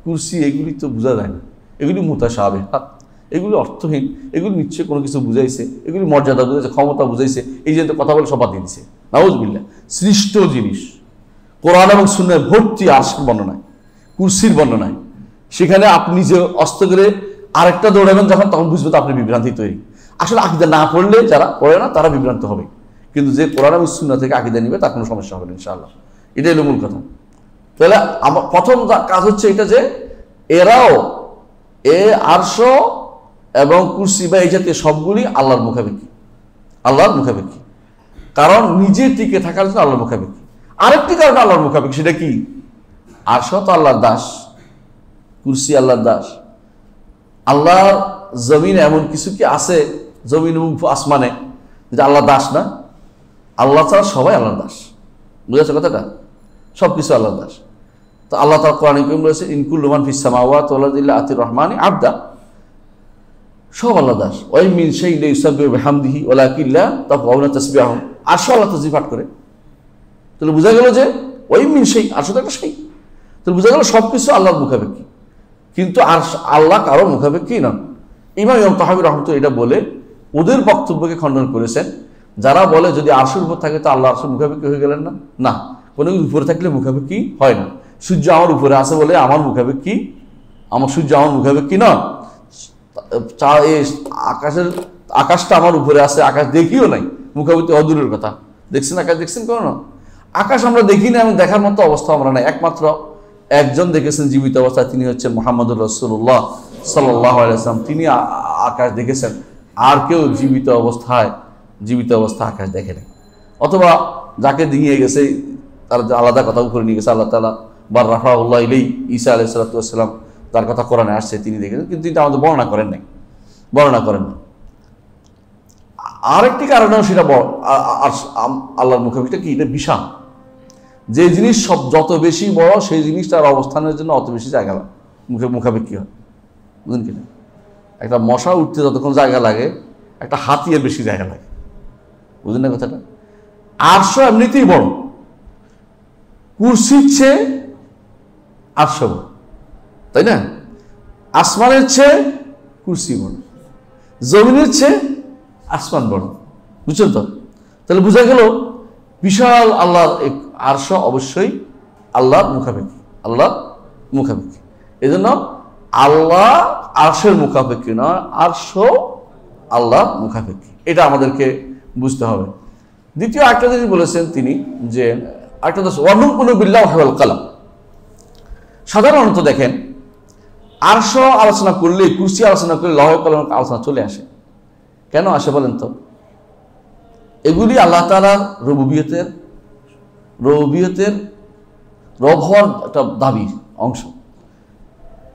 কুরসি এগুলি তো বোঝা যায় না, এগুলি মুতাশাবিহাত, এগুলি অর্থহীন, এগুলি নিশ্চয়ই কোনো কিছু বুঝাইছে, এগুলি মর্যাদা বুঝাইছে, ক্ষমতা বুঝাইছে, এই যে কথা বলে সব বাদ দিয়ে দিচ্ছে। নাউযুবিল্লাহ। সৃষ্ট জিনিস কোরআন এবং সুন্নাহয় ভর্তি আরশের বর্ণনায়, কুরসির বর্ণনায়। সেখানে আপনি যে অস্ত করে আরেকটা দৌড়াবেন যখন, তখন বুঝবে তো আপনি বিভ্রান্তি তৈরি। আসলে আকীদা না পড়লে, যারা পড়ে না তারা বিভ্রান্ত হবে, কিন্তু যে কোরআন এবং সুন্নাহ থেকে আকীদা নিবে তার কোনো সমস্যা হবে না ইনশাআল্লাহ। এটাই হলো মূল কথা। তাহলে আমার প্রথম কাজ হচ্ছে এটা, যে এরাও আরশ এবং কুরসি বা এই জাতীয় সবগুলি আল্লাহর মুখাপেক্ষী, আল্লাহর মুখাপেক্ষী। কারণ নিজে টিকে থাকার জন্য আল্লাহর মুখাপেক্ষী। আরেকটি কারণ আল্লাহর মুখাপেক্ষী, সেটা কি? আরশ তো আল্লাহর দাস, কুরসি আল্লাহর দাস। আল্লাহর জমিনে এমন কিছু কি আছে, জমিন এবং আসমানে, যেটা আল্লাহ দাস না? আল্লাহ ছাড়া সবাই আল্লাহর দাস। বুঝেছো কথাটা? সব কিছু আল্লাহর দাস। তো আল্লাহ তাআলা কোরআনে কারীম রয়েছে, ইনকুল্লু মান ফিস সামাওয়াতি ওয়াল আরদি ইল্লা আতির রহমানি আবদা। সব আল্লাহ দাস। ওয়া মিন শাইইন লা ইউসাব্বিহু বিহামদিহি ওয়ালাকিন লা তাফকাহুনা তাসবিহাহুম। আরশ আল্লাহ তাসবিহ পাঠ করে। তাহলে বোঝা গেল যে ওই মিন শাইইন, আরশ তো একটা শাই। তাহলে বোঝা গেল সবকিছু আল্লাহর মুখাপেক্ষী, কিন্তু আল্লাহ কারো মুখাপেক্ষী নন। ইমাম তাহাবী রাহমাতুল্লাহ এটা বলে ওদের বক্তব্যকে খণ্ডন করেছেন, যারা বলে যদি আরশের উপর থাকে তো আল্লাহ আরশের মুখাপেক্ষী হয়ে গেলেন না। না, কোনো কিছু উপরে থাকলে মুখাপেক্ষী হয় না। সূর্য আমার উপরে আছে বলে আমার মুখাপেক্ষী, আমার সূর্য আমার মুখাপেক্ষী নয়। আকাশটা আমার উপরে আছে, আকাশ দেখিও নাই, মুখাপেক্ষী অদূরের কথা। দেখছেন আকাশ? দেখছেন কোনো? আকাশ আমরা দেখি না এবং দেখার মতো অবস্থা আমরা নাই। একমাত্র একজন দেখেছেন জীবিত অবস্থায়, তিনি হচ্ছেন মুহাম্মদুর রাসূলুল্লাহ সাল্লাল্লাহু আলাইহি ওয়াসাল্লাম। তিনি আকাশ দেখেছেন। আর কেউ জীবিত অবস্থায় আকাশ দেখে নাই। অথবা যাকে নিয়ে গেছে তার আলাদা কথা উপরে নিয়ে গেছে আল্লাহ তাআলা, বার রাফাউল্লাহ ইলাইহি, ঈসা আলাইহিস সালাতু ওয়াস সালাম, তার কথা কোরআনে আসছে, তিনি দেখেছেন, কিন্তু তিনি আমাদের বর্ণনা করেন না। আরেকটি কারণেও সেটা আল্লাহর মুখাপেক্ষী কি? এটা বিশাল। যে জিনিস যত বেশি বড়, সেই জিনিস তার অবস্থানের জন্য অত বেশি জায়গা মুখাপেক্ষী হয়। বুঝলেন কিনা? একটা মশা উঠতে যতক্ষণ জায়গা লাগে, একটা হাতির বেশি জায়গা লাগে। বুঝলেন না কথাটা? আরশ এমনিতেই বড়, কুরসির চেয়ে আরশ বড়, তাই না? আসমানের চেয়ে কুরসি বড়, জমিনের চেয়ে আসমান বড়। বুঝছেন তো? তাহলে বোঝা গেল বিশাল আল্লাহর আরশ অবশ্যই আল্লাহর মুখাপেক্ষী। এই জন্য আল্লাহ আরশের মুখাপেক্ষী নয়, আরশ আল্লাহর মুখাপেক্ষী। এটা আমাদেরকে বুঝতে হবে। দ্বিতীয় একটা জিনিস বলেছেন তিনি, যে একটা ওয়ানুকুনু বিল্লাহি ওয়াল কালাম। সাধারণত দেখেন আরশ আলোচনা করলে, কুরসি আলোচনা করলে লৌহ কলমের আলোচনা চলে আসে। কেন আসে বলেন তো? এগুলি আল্লাহ তাআলার রুবুবিয়তের রব হওয়ার একটা দাবির অংশ।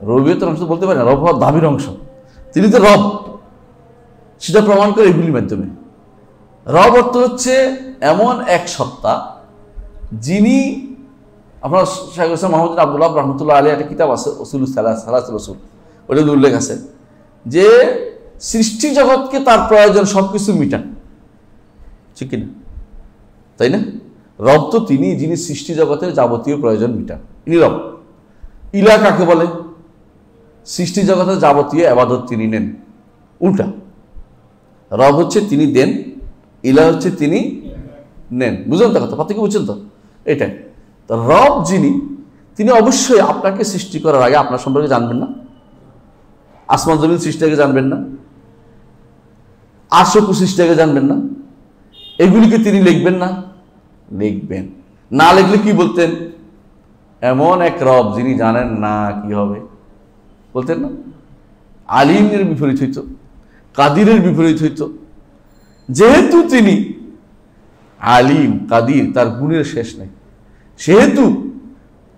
রুবুবিয়তের অংশ বলতে পারি না, রব হওয়ার দাবির অংশ। তিনি তো রব, সেটা প্রমাণ করে এগুলির মাধ্যমে। রব অর্থ হচ্ছে এমন এক সত্তা যিনি, আপনার শাইখ হোসেন মোহাম্মদ আব্দুল্লাহ রহমতুল্লাহ আলাইহি একটা কিতাব আছে, উসুলুস সালাসাতুর রাসূল, ওটাতে উল্লেখ আছে যে সৃষ্টি জগৎকে তার প্রয়োজন সবকিছু মিটান, ঠিক কিনা? তাই না? রব তো তিনি, যিনি সৃষ্টি জগতের যাবতীয় প্রয়োজন মিটান, ইনি রব। ইলাহ কাকে বলে? সৃষ্টি জগতের যাবতীয় ইবাদত তিনি নেন। উল্টা, রব হচ্ছে তিনি দেন, ইলাহ হচ্ছে তিনি নেন। বুঝলেন তো কথা? পার্থক্য বুঝছেন তো? এটাই তো রব যিনি, তিনি অবশ্যই আপনাকে সৃষ্টি করার আগে আপনার সম্পর্কে জানবেন না? আসমান জমিন সৃষ্টির আগে জানবেন না? আরশ সৃষ্টির আগে জানবেন না? এগুলিকে তিনি লিখবেন না? লিখবেন। না লিখলে কি বলতেন? এমন এক রব যিনি জানেন না কি হবে, বলতেন না? আলিমের বিপরীত হইত, কাদিরের বিপরীত হইত। যেহেতু তিনি আলিম, কাদির, তার গুণের শেষ নেই, সেহেতু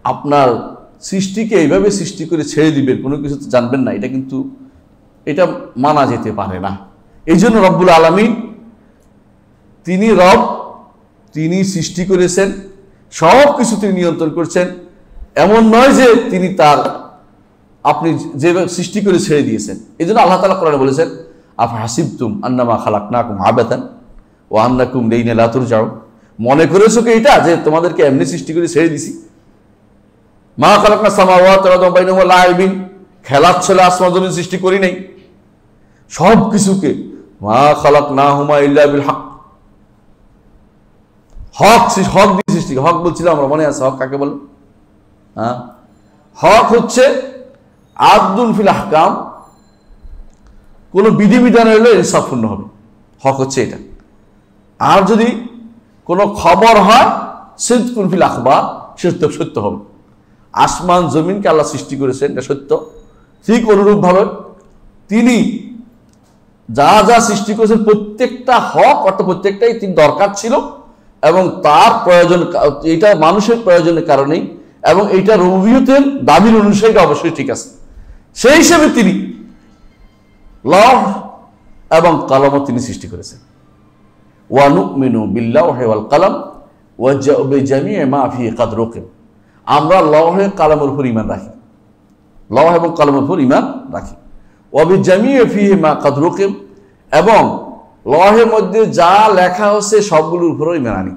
আপনার সৃষ্টিকে এইভাবে সৃষ্টি করে ছেড়ে দিবেন, কোনো কিছু জানবেন না, এটা কিন্তু এটা মানা যেতে পারে না। এই জন্য রব্বুল আলামিন তিনি রব, তিনি সৃষ্টি করেছেন, সব কিছু তিনি নিয়ন্ত্রণ করছেন। এমন নয় যে তিনি তার আপনি যে সৃষ্টি করে ছেড়ে দিয়েছেন। এই জন্য আল্লাহ তাআলা কোরআনে বলেছেন, আফহাসিবতুম আন্নামা খালাকনাকুম আবাতান ওয়া আন্নাকুম ইলাইনা লা তুরজাউন। মনে করেছো কি এটা যে তোমাদেরকে এমনি সৃষ্টি করে ছেড়ে দিছি? মা খালাকনা সামাওয়াতি ওয়াল আরদা বাইনাহুমা লাইবিন, খেলার ছলে আসমান জমিন সৃষ্টি করি নাই। সব কিছুকে মা খালাকনাহুমা ইল্লা বিল হক, হক দিয়ে সৃষ্টি। হক বলছিলাম আমরা, মনে আছে? হক কাকে বলে? হ্যাঁ, হক হচ্ছে আদলুন ফিল আহকাম, কোন বিধিবিধান হলে ইনসাফপূর্ণ হবে, হক হচ্ছে এটা। আর যদি কোনো খবর হয় সিদকুন ফিল আখবার, সত্য হবে। আসমান জমিনকে আল্লাহ সৃষ্টি করেছেন, এটা সত্য। ঠিক অনুরূপভাবে তিনি যা যা সৃষ্টি করেছেন প্রত্যেকটা হক, অর্থাৎ প্রত্যেকটাই তিনি দরকার ছিল এবং তার প্রয়োজন, এটা মানুষের প্রয়োজনের কারণেই, এবং এইটা রুবুবিয়তের দাবির অনুসারে এটা অবশ্যই ঠিক আছে। সেই হিসেবে তিনি লওহ এবং কলমও তিনি সৃষ্টি করেছেন। ওয়া নুমিনু বিল্লাহি ওয়াল কলম ওয়া বিজামিই মা ফি কাদ রুকিব। আমরা লওহে কলমের উপর ঈমান রাখি, লওহ এবং কলমের উপর ঈমান রাখি। ওয়া বিজামিই ফিহি মা কাদ রুকিব, এবং লওহের মধ্যে যা লেখা হচ্ছে সবগুলোর উপরও ঈমান আনি।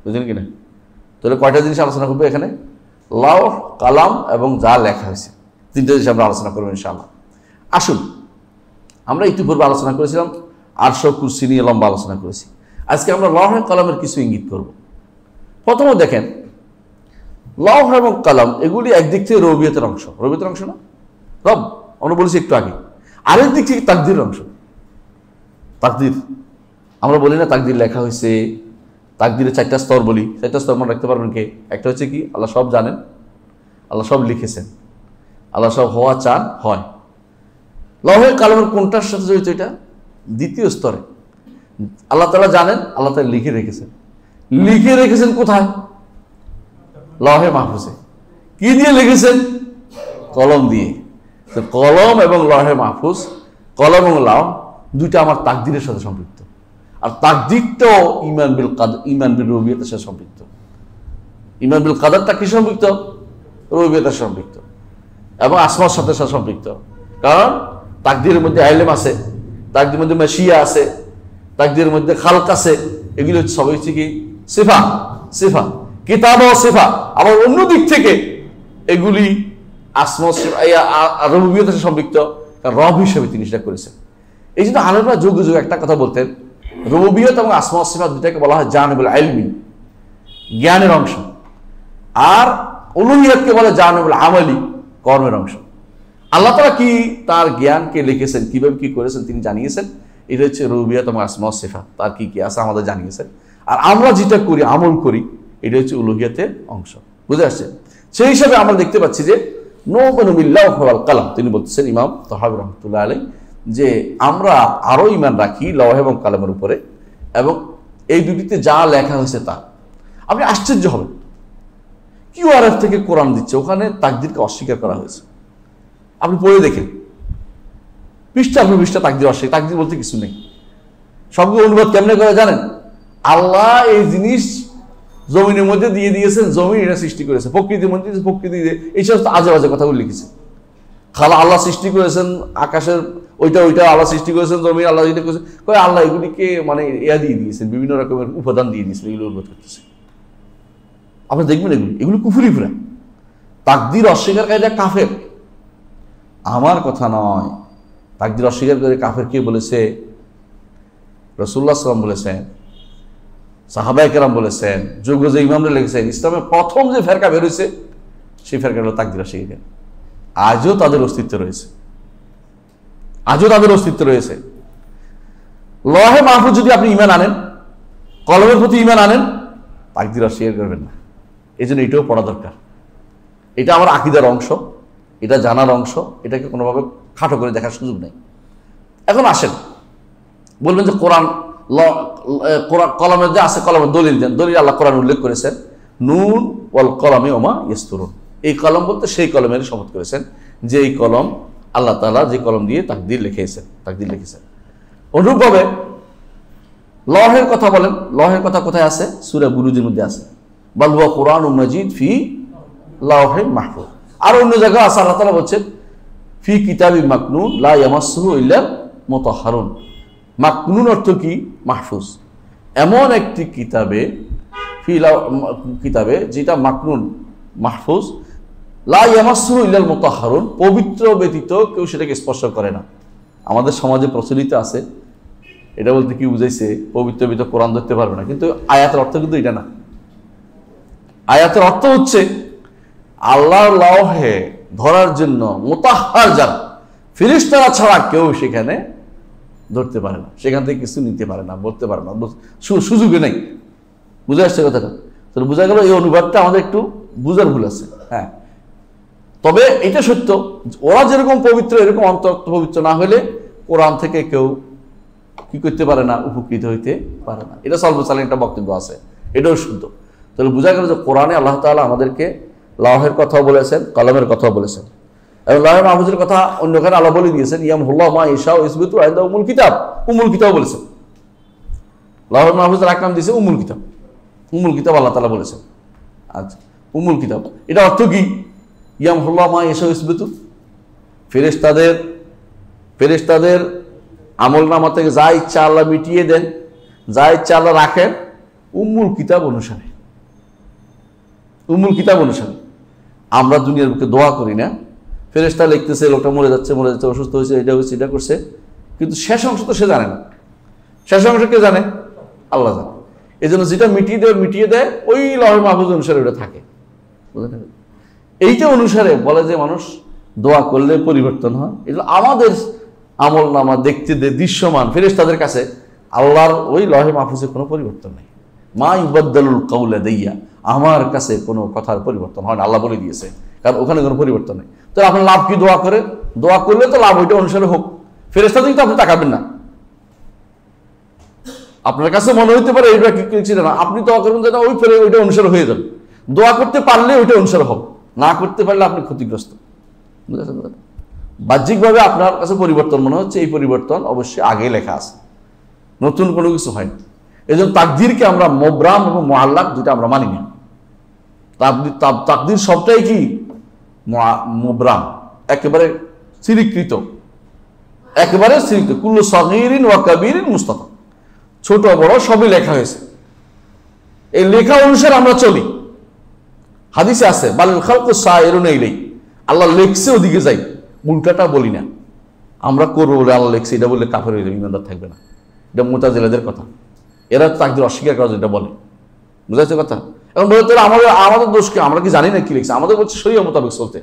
বুঝলেন কিনা? তাহলে কয়টা জিনিস আলোচনা করবো এখানে? লওহ, কলম এবং যা লেখা হয়েছে, তিনটা জিনিস আমরা আলোচনা করবো ইনশাআল্লাহ। আসুন, আমরা ইতিপূর্বে আলোচনা করেছিলাম আরশ কুরসি নিয়ে লম্বা আলোচনা করেছি। আজকে আমরা লওহ কলমের কিছু ইঙ্গিত করব। প্রথমে দেখেন, লওহ এবং কলম এগুলি একদিক থেকে রুবুবিয়তের অংশ। রুবুবিয়তের অংশ না? রব, আমরা বলেছি একটু আগে। আরেক দিক থেকে তাকদীরের অংশ। তাকদীর, আমরা বলি না তাকদীর লেখা হয়েছে, তাকদীরের 4টা স্তর বলি। 4টা স্তর মনে রাখতে পারবেন কে? একটা হচ্ছে কি, আল্লাহ সব জানেন, আল্লাহ সব লিখেছেন, আল্লাহ সব হওয়া চান, হয়। লওহে কলমের কোনটার সাথে জড়িত? এটা দ্বিতীয় স্তরে। আল্লাহ তাআলা জানেন, আল্লাহ তাআলা লিখে রেখেছেন। লিখে রেখেছেন কোথায়? লওহে মাহফুজে। কি দিয়ে লিখেছেন? কলম দিয়ে। তো কলম এবং লওহে মাহফুজ, কলম এবং লওহ দুইটা আমার তাকদীরের সাথে সম্পৃক্ত। আর তাকদীরটাও ঈমান বিল কাদর, ঈমান বিল রুবুবিয়তের সাথে সম্পৃক্ত। ঈমান বিল কাদরটা কি সম্পৃক্ত? রুবুবিয়তের সম্পৃক্ত এবং আসমার সাথে সম্পৃক্ত। কারণ তাকদীরের মধ্যে ইলম আছে, তাকদীরের মধ্যে মাশিয়া আছে, তাকদীরের মধ্যে খালক আছে। এগুলো সবই হচ্ছে কি সিফা, সিফা কিতাব ও সিফা। আবার অন্য দিক থেকে এগুলি আসমা রুবুবিয়তের সাথে সম্পৃক্ত, রব হিসেবে তিনি সেটা করেছেন। এই জন্য আলেমরা যুগে যুগে একটা কথা বলতেন, রুবুবিয়ত এবং আসমা ও সিফাত দুটাকে বলা হয় জানিবুল ইলমি, জ্ঞানের অংশ, আর উলুহিয়াতকে বলে জানিবুল আমালি, কর্মের অংশ। আল্লাহ তাআলা কি তার জ্ঞানকে লিখেছেন, কিভাবে কি করেছেন তিনি জানিয়েছেন। এটা হচ্ছে রুবুবিয়ত এবং আসমা ও সিফাত, তার কি কি আছে আমাদের জানিয়েছেন। আর আমরা যেটা করি, আমল করি, এটা হচ্ছে উলুহিয়াতের অংশ। বুঝে আসছে? সেই হিসাবে আমরা দেখতে পাচ্ছি যে নুমিনু বিল্লাহি ওয়াল কলম, তিনি বলতেছেন ইমাম তাহাবী রাহমাতুল্লাহ আলাইহি, যে আমরা আরো ঈমান রাখি লওহ এবং কলমের উপরে, এবং এই দুটিতে যা লেখা হয়েছে তা। আপনি আশ্চর্য হবেন, কিউআরএফ থেকে কোরআন দিচ্ছে, ওখানে তাকদীরকে অস্বীকার করা হয়েছে। আপনি পড়ে দেখেন, পৃষ্ঠা পৃষ্ঠা তাকদীর অস্বীকার। তাকদীর বলতে কিছু নেই। সবগুলো অনুবাদ কেমনে করে জানেন? আল্লাহ এই জিনিস জমিনের মধ্যে দিয়ে দিয়েছেন, জমিন এটা সৃষ্টি করেছে, প্রকৃতির মধ্যে প্রকৃতি দিয়ে, এই সমস্ত আজে বাজে কথাগুলো লিখেছে। খালা আল্লাহ সৃষ্টি করেছেন আকাশের, ওইটা আল্লাহ সৃষ্টি করেছেন, জমিন আল্লাহ যেটা করেছেন, আল্লাহ এগুলিকে মানে ইয়া দিয়ে দিয়েছেন, বিভিন্ন রকমের উপাদান দিয়ে দিয়েছেন, এগুলো অনুবাদ করতেছে। আপনি দেখবেন এগুলো কুফরি পুরা। তাকদীর অস্বীকারীরা কাফের। আমার কথা নয়, তাকদীর অস্বীকার করে কাফের কে বলেছে? রাসূলুল্লাহ সাল্লাল্লাহু আলাইহি ওয়াসাল্লাম বলেছেন, সাহাবায়ে কেরাম বলেছেন, যুগ যে ইমামরা লিখেছেন। ইসলামের প্রথম যে ফেরকা বের হয়েছে সেই ফেরকা হলো তাকদীর অস্বীকারী। আজও তাদের অস্তিত্ব রয়েছে, আজও তাদের অস্তিত্ব রয়েছে। লওহে মাহফুজ যদি আপনি ঈমান আনেন, কলমের প্রতি ঈমান আনেন, তাকদীর অস্বীকার করবেন না। এই জন্য এটাও পড়া দরকার। এটা আমার আকীদার অংশ, এটা জানার অংশ, এটাকে কোনোভাবে খাটো করে দেখার সুযোগ নেই। এখন আসেন, বলবেন যে কোরআন কলমের যে আছে, কলমের দলিল দেন। দলিল আল্লাহ কোরআন উল্লেখ করেছেন, নুন ওয়াল কলমে ওমা ইয়াসতুরুন। এই কলম বলতে সেই কলমের শপথ করেছেন, যে এই কলম আল্লাহ তাআলা যে কলম দিয়ে তাকদীর লিখেছেন। অনুরূপভাবে লওহের কথা বলেন, লওহের কথা কোথায় আছে? সূরা বুরুজের মধ্যে আছে, বাল হুয়া কুরআনুম মাজিদ ফি লাওহে মাহফুজ। আর অন্য জায়গায় আছে আল্লাহ তাআলা বলছেন ফি কিতাবিম মাকনুন লা ইয়ামাসসুহু ইল্লা মুতাহহারুন। মাকনুন অর্থ কি? মাহফুজ। এমন একটি কিতাবে যেটা মাকনুন, মাহফুজ, লা ইয়ামাসসুহু ইল্লা মুতাহহারুন, পবিত্র ব্যতীত কেউ সেটাকে স্পর্শ করে না। আমাদের সমাজে প্রচলিত আছে, এটা বলতে কি বুঝাইছে? পবিত্র ব্যতীত কোরআন ধরতে পারবে না। কিন্তু আয়াতের অর্থ কিন্তু এটা না। আয়াতের অর্থ হচ্ছে আল্লাহর লওহে ধরার জন্য মুতাহহার যারা, ফেরেশতারা ছাড়া কেউ সেখানে ধরতে পারে না, সেখান থেকে কিছু নিতে পারে না, বলতে পারে না, সুযোগে নেই। বুঝে আসছে কথাটা? তাহলে বোঝা গেল এই অনুবাদটা আমাদের একটু বুঝার ভুল আছে। হ্যাঁ, তবে এটা সত্য, ওরা যেরকম পবিত্র এরকম অন্তর পবিত্র না হলে কোরআন থেকে কেউ কি করতে পারে না, উপকৃত হইতে পারে না। এটা সর্বসাধারণ একটা বক্তব্য আছে, এটাও শুদ্ধ। তাহলে বোঝা গেল যে কোরআনে আল্লাহ তাআলা আমাদেরকে লাহের কথাও বলেছেন, কলমের কথাও বলেছেন, এবং লাহে মাহফুজের কথা অন্যখানে আল্লাহ বলে দিয়েছেন, ইয়ামহুল্লাহু মা ইয়াশাউ ইসবিতু ইনদাহু উমুল কিতাব। উমুল কিতাব বলেছেন, লাহে মাহফুজের এক নাম দিয়েছে উমুল কিতাব। উমুল কিতাব আল্লাহ তাআলা বলেছেন। আচ্ছা, উমুল কিতাব এটা অর্থ কি? ইয়ামহুল্লাহু মা ইয়াশাউ ইসবিতু, ফেরেশতাদের আমল নামা থেকে যা ইচ্ছা আল্লাহ মিটিয়ে দেন, যা ইচ্ছা আল্লাহ রাখেন উম্মুল কিতাব অনুসারে। উম্মুল কিতাব অনুসারে আমরা দুনিয়ার বুকে দোয়া করি না, ফেরেশতা লিখতেছে লোকটা মরে যাচ্ছে, অসুস্থ হয়েছে, এটা হয়েছে, এটা করছে, কিন্তু শেষ অংশ তো সে জানে না। শেষ অংশ কে জানে? আল্লাহ জানে। এই জন্য যেটা মিটিয়ে দেয় ওই লাহে মাহফুজ অনুসারে ওটা থাকে। এইটা অনুসারে বলে যে মানুষ দোয়া করলে পরিবর্তন হয়। এগুলো আমাদের আমল নামা দেখতে দৃশ্যমান, ফেরেশতাদের কাছে আল্লাহর ওই লাহে মাহফুজে কোনো পরিবর্তন নেই। মা ইউবাদদালুল কাউলা দাইয়া, আমার কাছে কোনো কথার পরিবর্তন হয় না, আল্লাহ বলে দিয়েছে, কারণ ওখানে কোনো পরিবর্তন নেই। তো আপনার লাভ কি? দোয়া করে, দোয়া করলে তো লাভ ওইটা অনুসারে হোক। ফেরেশতাদের কিন্তু আপনি তাকাবেন না, আপনার কাছে মনে হইতে পারে এইটা কি ছিল না, আপনি দোয়া করবেন যেটা ওই ফেরে ওইটা অনুসারে হয়ে যাবে। দোয়া করতে পারলে ওইটা অনুসারে হবে, না করতে পারলে আপনি ক্ষতিগ্রস্ত। বুঝেছেন? বাহ্যিকভাবে আপনার কাছে পরিবর্তন মনে হচ্ছে, এই পরিবর্তন অবশ্যই আগে লেখা আছে, নতুন কোনো কিছু হয়নি। এই জন্য তাকদিরকে আমরা মোবরাম এবং মুআল্লাক দুটো আমরা মানি না। তাকদির সবটাই কি মোবরাম, একেবারে স্থিরীকৃত, একেবারে স্থিরীকৃত। কুল্লু সগীরিন ওয়া কাবীরিন মুস্তাতার, ছোট বড় সবই লেখা হয়েছে, এই লেখা অনুসারে আমরা চলি। হাদিসে আছে বাল খালকু সায়িরুন ইলাইহি, আল্লাহ লেখছে ওদিকে যাই, উল্টাটা বলি না। আমরা করবো বলে আল্লাহ লেখছে এটা বললে কাফের হয়ে যাবে, ইমানদার থাকবে না। এটা মুতাজিলাদের কথা, এরা তাকদীর অস্বীকার করা যেটা বলে। বুঝাচ্ছে কথা? এখন বলে তোরা আমাদের দোষ কি? আমরা কি জানি না কি লিখছে? আমাদের বলছে শরীয়ত মোতাবেক চলতে।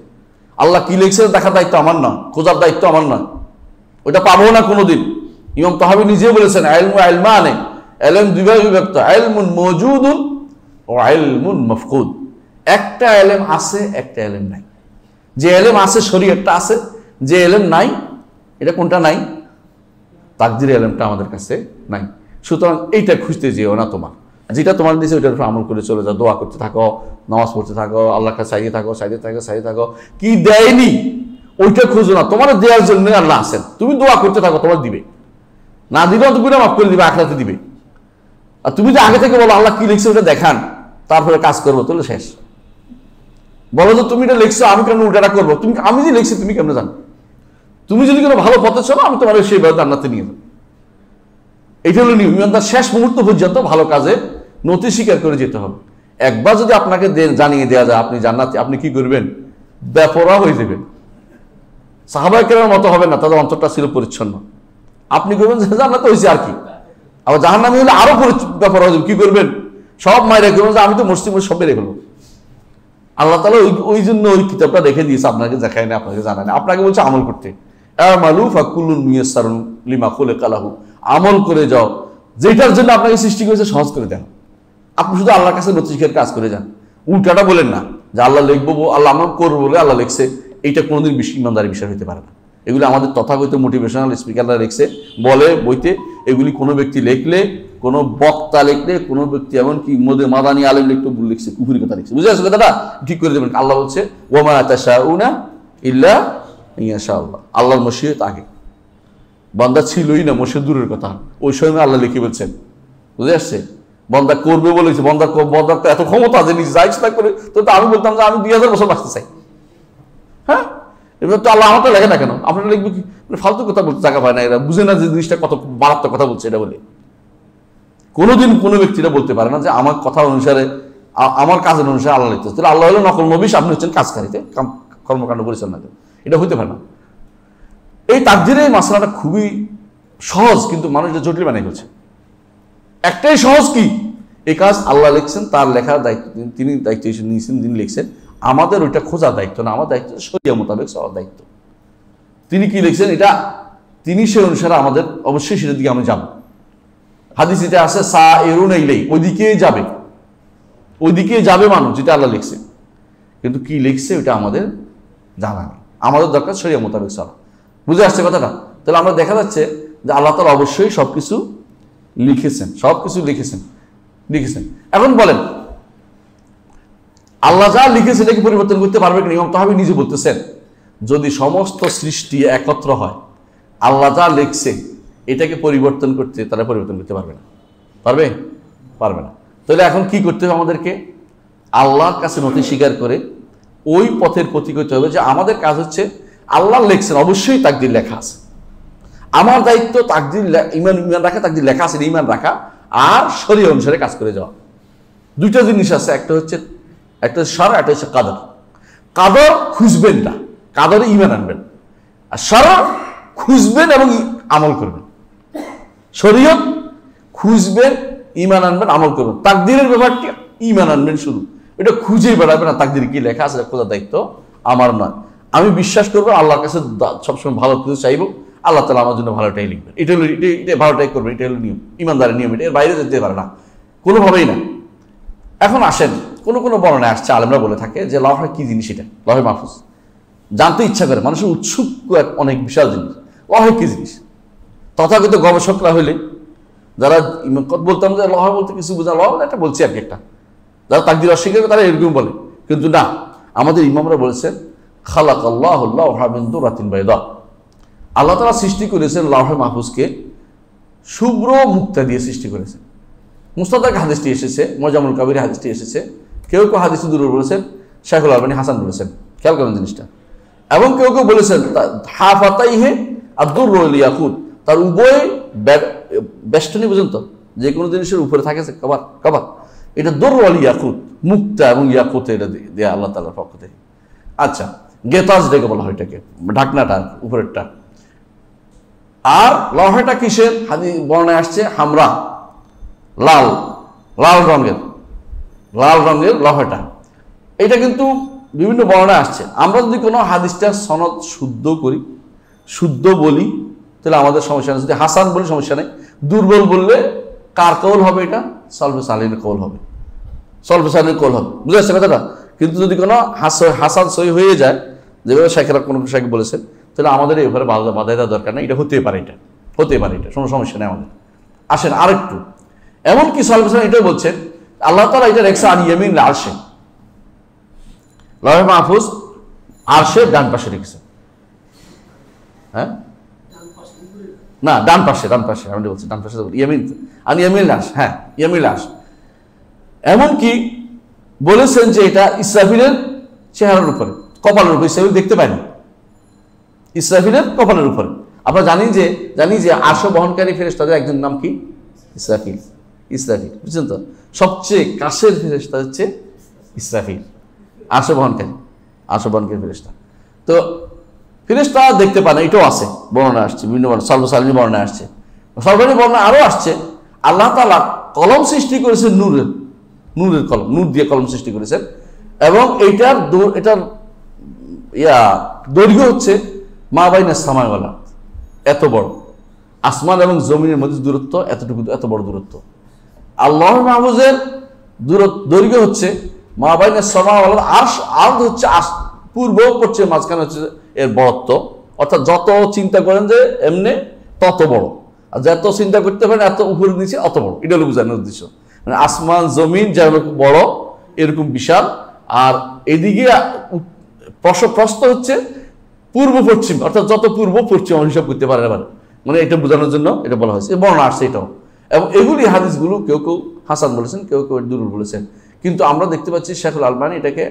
আল্লাহ কি লিখছে দেখার দায়িত্ব আমার না, খোঁজার দায়িত্ব আমার না, ওইটা পাবো না কোনোদিন। ইমাম তাহাবী নিজে বলেছেন ইলমু ইলমানে, ইলম দুই ভাগে বিভক্ত, ইলমুন মওজুদুন ও ইলমুন মাফকুদ। একটা ইলম আছে, একটা ইলম নাই। যে ইলম আছে শরীয়তটা আছে, যে ইলম নাই এটা কোনটা নাই? তাকদীরের ইলমটা আমাদের কাছে নাই। সুতরাং এইটা খুঁজতে যেও না, তোমার যেটা তোমার দিয়েছে ওইটার উপর আমল করে চলে যাও, দোয়া করতে থাকো, নামাজ পড়তে থাকো, আল্লাহর কাছে চাইতে থাকো। কি দেয়নি ওইটা খুঁজো না, তোমার দেওয়ার জন্য আল্লাহ আছেন, তুমি দোয়া করতে থাকো, তোমার দিবে। না দিলেও তো গুনাহ মাফ করে দিবে, আখিরাতে দিবে। আর তুমি যে আগে থেকে বলো আল্লাহ কি লিখছে ওটা দেখান, তারপরে কাজ করবো, তাহলে শেষ। বলো যে তুমি এটা লিখছো, আমি কেন উল্টাটা করবো? তুমি আমি যে লিখছি তুমি কেমনে জানো? তুমি যদি কোনো ভালো পথে চলো, আমি তোমার সেইভাবে জান্নাতে নিয়ে যাবো। এটা হলো নিয়ম। ইমানদার শেষ মুহূর্ত পর্যন্ত ভালো কাজে নতি স্বীকার করে যেতে হবে। একবার যদি আপনাকে জানিয়ে দেওয়া যায় আপনি জান্নাতে, আপনি কি করবেন? বেপরোয়া হয়ে যাবেন। সাহাবায়ে কেরামের মতো হবে না, তাদের অন্তরটা ছিল পরিচ্ছন্ন। আপনি করবেন জান্নাতে হয়েছে আর কি, আবার জাহান্নামে হলে আরো বেপরোয়া হয়ে যাবেন। কি করবেন? সব মায়েরা করবেন যে আমি তো মসজিদ সব বেড়ে ফেলবো। আল্লাহ তাআলা ওই জন্য ওই কিতাবটা দেখে দিয়েছে, আপনাকে দেখায় না, আপনাকে জানায় না, আপনাকে বলছে আমল করতে। আমালু ফাকুল্লুন মুয়াসসারুন লিমা খুলিকা লাহু, আমল করে যাও, যেটার জন্য আপনাকে সৃষ্টি করেছে সহজ করে দেন। আপনি শুধু আল্লাহর কাছে নতি স্বীকার কাজ করে যান, উল্টাটা বলেন না যে আল্লাহ লিখবো, আল্লাহ আমল করবো বলে আল্লাহ লিখছে। এইটা কোনোদিন ইমানদারি বিষয় হতে পারে না। এগুলি আমাদের তথাকথিত মোটিভেশনাল স্পিকাররা লিখছে, বলে বইতে। এগুলি কোনো ব্যক্তি লিখলে, কোনো বক্তা লিখলে, কোনো ব্যক্তি এমনকি মাদানী আলেম লিখছে কুফরি কথা লিখছে। বুঝে আসছে কথাটা? ঠিক করে দেবেন। আল্লাহ বলছে ওয়া মা তাশাউনা ইল্লা ইনশা আল্লাহ, আল্লাহর মশিয়ত আগে। বান্দা ছিলই না, মশিয়ত দূরের কথা, ওই সময় আল্লাহ লিখে বলছেন। বুঝে আসছে? বন্দা করবে বলেছে, বন্দার তো এত ক্ষমতা যে নিজে যা ইচ্ছা করে। তো আমি বলতাম যে আমি 2000 বছর বাঁচতে চাই। হ্যাঁ, এবার তো আল্লাহ আমারটা লেখে না কেন? আপনারা লিখবে কি? ফালতু কথা বলতে জায়গা পায় না, এরা বুঝে না যে জিনিসটা কত মারাত্মক কথা বলছে। এটা বলে কোনোদিন কোনো ব্যক্তিরা বলতে পারে না যে আমার কথা অনুসারে, আমার কাজের অনুসারে আল্লাহ লিখতেছে। তাহলে আল্লাহ হলো নকল নবী, আপনি হচ্ছেন কাজকারীতে, কর্মকাণ্ড পরিচালনা। এটা হইতে পারে না। এই তাকদীরের এই মাসলাটা খুবই সহজ, কিন্তু মানুষ এটা জটিল বানিয়ে ফেলছে। একটাই সহজ, কি? এই কাজ আল্লাহ লিখছেন, তার লেখার দায়িত্ব তিনি দায়িত্ব নিয়েছেন, তিনি লিখছেন। আমাদের ওইটা খোঁজার দায়িত্ব না, আমার দায়িত্ব শরিয়া মোতাবেক চলার দায়িত্ব। তিনি কি লিখছেন এটা তিনি সে অনুসারে আমাদের অবশ্যই সেটার দিকে আমি যাব। হাদিস এটা আছে সাইরুন ইলাইহি, ওইদিকে যাবে মানুষ, যেটা আল্লাহ লিখছে। কিন্তু কি লিখছে ওইটা আমাদের জানা নেই। আমাদের দরকার শরিয়া মোতাবেক চলা। বুঝে আসছে কথাটা? তাহলে আমরা দেখা যাচ্ছে যে আল্লাহ তাআলা অবশ্যই সবকিছু লিখেছেন। এখন বলেন আল্লাহ যা লিখেছে এটাকে পরিবর্তন করতে পারবে কিনা? ইমাম তাহাবী নিজে বলতেছেন যদি সমস্ত সৃষ্টি একত্র হয় আল্লাহ যা লিখছে এটাকে পরিবর্তন করতে তারা পরিবর্তন করতে পারবে না। পারবে না। তাহলে এখন কি করতে হবে আমাদেরকে? আল্লাহর কাছে নথি স্বীকার করে ওই পথের প্রতীক হতে হবে যে আমাদের কাজ হচ্ছে আল্লাহ লিখছেন, অবশ্যই তাকদীর লেখা আছে, আমার দায়িত্ব তাকদীর ইমান রাখা, তাকদীর লেখা আছে ইমান রাখা, আর শরীয়ত অনুসারে কাজ করে যাওয়া। দুইটা জিনিস আছে, একটা হচ্ছে শরঈ, একটা হচ্ছে কাদর। কাদর খুঁজবেন না, কাদরে ইমান আনবেন, আর শরঈ খুঁজবেন এবং আমল করবেন। শরীয়ত খুঁজবেন, ইমান আনবেন, আমল করবেন। তাকদীরের ব্যাপারটি ইমান আনবেন শুধু, এটা খুঁজেই বেড়াবেন না তাকদীরে কি লেখা আছে খোঁজার দায়িত্ব আমার নয়। আমি বিশ্বাস করবো আল্লাহর কাছে সবসময় ভালো কিছু চাইবো, আল্লাহ তাআলা আমার জন্য ভালোটাই লিখবেন। এটা ভালোটাই করবেন, এটা হলো নিয়ম, ইমানদারের নিয়ম। এটা এর বাইরে যেতে পারে না কোনোভাবেই না। এখন আসেন, কোনো বর্ণনায় আসছে, আলেমরা বলে থাকে যে লওহ কি জিনিস, এটা লওহে মাহফুজ জানতে ইচ্ছা করে, মানুষের উৎসুক অনেক বিশাল জিনিস। লওহ কি জিনিস? তথাকথিত গবেষকরা হইলে যারা বলতাম যে লওহ বলতে কিছু বোঝা, লওহ একটা বলছি আর কি, একটা যারা তাকদীর অস্বীকার করে তারা এরকম বলে, কিন্তু না, আমাদের ইমামরা বলেছেন খালাকাল্লাহুল লাওহা মিন দুরাতিন বাইদা, আল্লাহ তাআলা সৃষ্টি করেছেন লওহে মাহফুজকে শুভ্র মুক্তা দিয়ে সৃষ্টি করেছেন। মুস্তাদরাক হাদিসটি এসেছে, মুজামুল কাবির হাদিসটি এসেছে, কেউ হাদিসটি দুর্বল বলেছেন, শাইখুল আলবানী হাসান বলেছেন, খেয়াল করেন জিনিসটা। এবং কেউ বলেছেন হাফাতাইহে আদ-দুরর ওয়াল ইয়াকুত, তার উভয় বেষ্টনী পর্যন্ত যে কোনো জিনিসের উপরে থাকে কভার, এটা দুরর ওয়াল ইয়াকুত, মুক্তা এবং ইয়াকুতে এটা দেয়া আল্লাহ তাআলার পক্ষ থেকে। আচ্ছা, গেতাজ ডেকে বলা হয় এটাকে, ঢাকনাটা উপরেরটা। আর লওহটা কিসের? হাদিস বর্ণায় আসছে হামরা, লাল রঙের লওহটা। এটা কিন্তু বিভিন্ন বর্ণায় আসছে। আমরা যদি কোনো হাদিসটা সনদ শুদ্ধ বলি তাহলে আমাদের সমস্যা নেই, যদি হাসান বলি সমস্যা নেই। দুর্বল বললে কার কৌল হবে? এটা সলফে সালিহিনের কৌল হবে, বুঝে আসছে কথাটা? কিন্তু যদি কোনো হাসান সহি হয়ে যায়, যেভাবে শাইখেরা কোনো শাইখ বলেছেন, তাহলে আমাদের এই ব্যাপারে বাধাই দেওয়ার দরকার নেই, এটা হতে পারে, এটা কোনো সমস্যা নেই আমাদের। আসেন আরেকটু, এমনকি সলফে সালিহিন এটাও বলছেন আল্লাহ তাআলা এটা রেখেছে আন ইয়ামিনিল আরশে, লওহে মাহফুজ আরশের ডান পাশে রেখেছে। হ্যাঁ না, ডান পাশে আমি বলছি ডান পাশে, ইয়ামিন আন ইয়ামিনিল আরশ, হ্যাঁ ইয়ামিনিল আরশ। এমনকি বলেছেন যে এটা ইসরাফিলের চেহারার উপরে, কপালের উপরে, ইসরাফিল দেখতে পায়নি, ইসরাফিলের কপালের উপরে। আমরা জানি যে আরশ বহনকারী ফেরেশতাদের একজন নাম কি? ইসরাফিল, বুঝছেন তো? সবচেয়ে কাছের ফেরেশতা হচ্ছে ইসরাফিল, আরশ বহনকারী ফেরেশতা। তো ফেরেশতা দেখতে পায় না, এটাও আছে, বর্ণনা আসছে বিভিন্ন সলফে সালিহিন বর্ণনা আসছে, সর্বাধিক বর্ণনা আরও আসছে। আল্লাহ তাআলা কলম সৃষ্টি করেছেন নূরের কলম, নূর দিয়ে কলম সৃষ্টি করেছেন, এবং এটার দৈর্ঘ্য হচ্ছে মা বাইনা সামাই ওয়াল আরদ, এত বড়। আসমান এবং জমিনের মধ্যে দূরত্ব এত বড় দূরত্ব। আল্লাহ মাহফুজের দৈর্ঘ্য হচ্ছে মা বাইনা সামাই ওয়াল আরদ, আরদ হচ্ছে পূর্ব পশ্চিম, মাঝখানে হচ্ছে এর বড়ত্ব। অর্থাৎ যত চিন্তা করেন যে এমনি তত বড়, আর যত চিন্তা করতে পারেন এত উপরে নিচে অত বড়, এটা হলো বোঝানোর উদ্দেশ্য। মানে আসমান জমিন যেরকম বড় এরকম বিশাল, আর এদিকে প্রস্থ হচ্ছে পূর্ব পশ্চিম, অর্থাৎ যত পূর্ব পশ্চিম হিসাব করতে পারে। মানে এটা বোঝানোর জন্য এটা বলা হয়েছে, বর্ণনা আসছে এটাও। এবং এগুলি হাদিসগুলো কেউ হাসান বলেছেন, কেউ দুরুল বলেছেন, কিন্তু আমরা দেখতে পাচ্ছি শাইখুল আলবানী এটাকে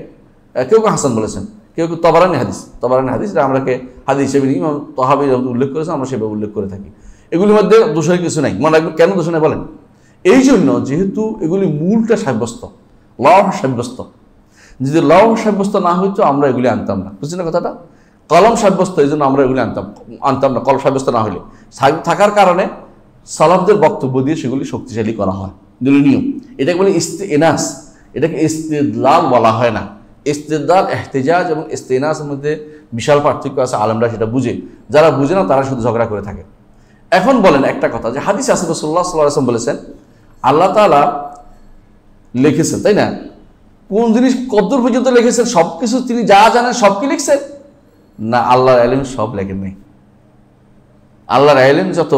কেউ হাসান বলেছেন, কেউ তবারানি হাদিস, এটা আমরাকে হাদিস হিসেবে ইমাম তাহাবী উল্লেখ করেছেন, আমরা সেভাবে উল্লেখ করে থাকি। এগুলির মধ্যে দোষের কিছু নাই, মনে রাখবেন। কেন দোষ নেই বলেন? এই জন্য যেহেতু এগুলি মূলটা সাব্যস্ত, লওহ সাব্যস্ত। যদি লওহ সাব্যস্ত না হইতো আমরা এগুলি আনতাম না, বুঝছেন না কথাটা? কলম সাব্যস্ত, এই জন্য আমরা এগুলি আনতাম না, কলম সাব্যস্ত না হইলে। থাকার কারণে সালাফদের বক্তব্য দিয়ে সেগুলি শক্তিশালী করা হয়, এগুলি নিয়ম। এটাকে বলে ইস্তেনাস, এটাকে ইস্তেদলাল বলা হয় না। ইস্তেদলাল, ইহতিজাজ এবং ইস্তেনাসের মধ্যে বিশাল পার্থক্য আছে, আলেমরা সেটা বুঝে। যারা বুঝে না তারা শুধু ঝগড়া করে থাকে। এখন বলেন একটা কথা, যে হাদিস আছে রাসূলুল্লাহ সাল্লাল্লাহু আলাইহি ওয়াসাল্লাম বলেছেন আল্লাহ তাআলা লিখেছেন, তাই না? কোন জিনিস কতদূর পর্যন্ত লিখেছেন? সবকিছু তিনি যা জানেন সব কি লিখছেন? না, আল্লাহর ইলম সব লেখেন নাই। আল্লাহর ইলম যত,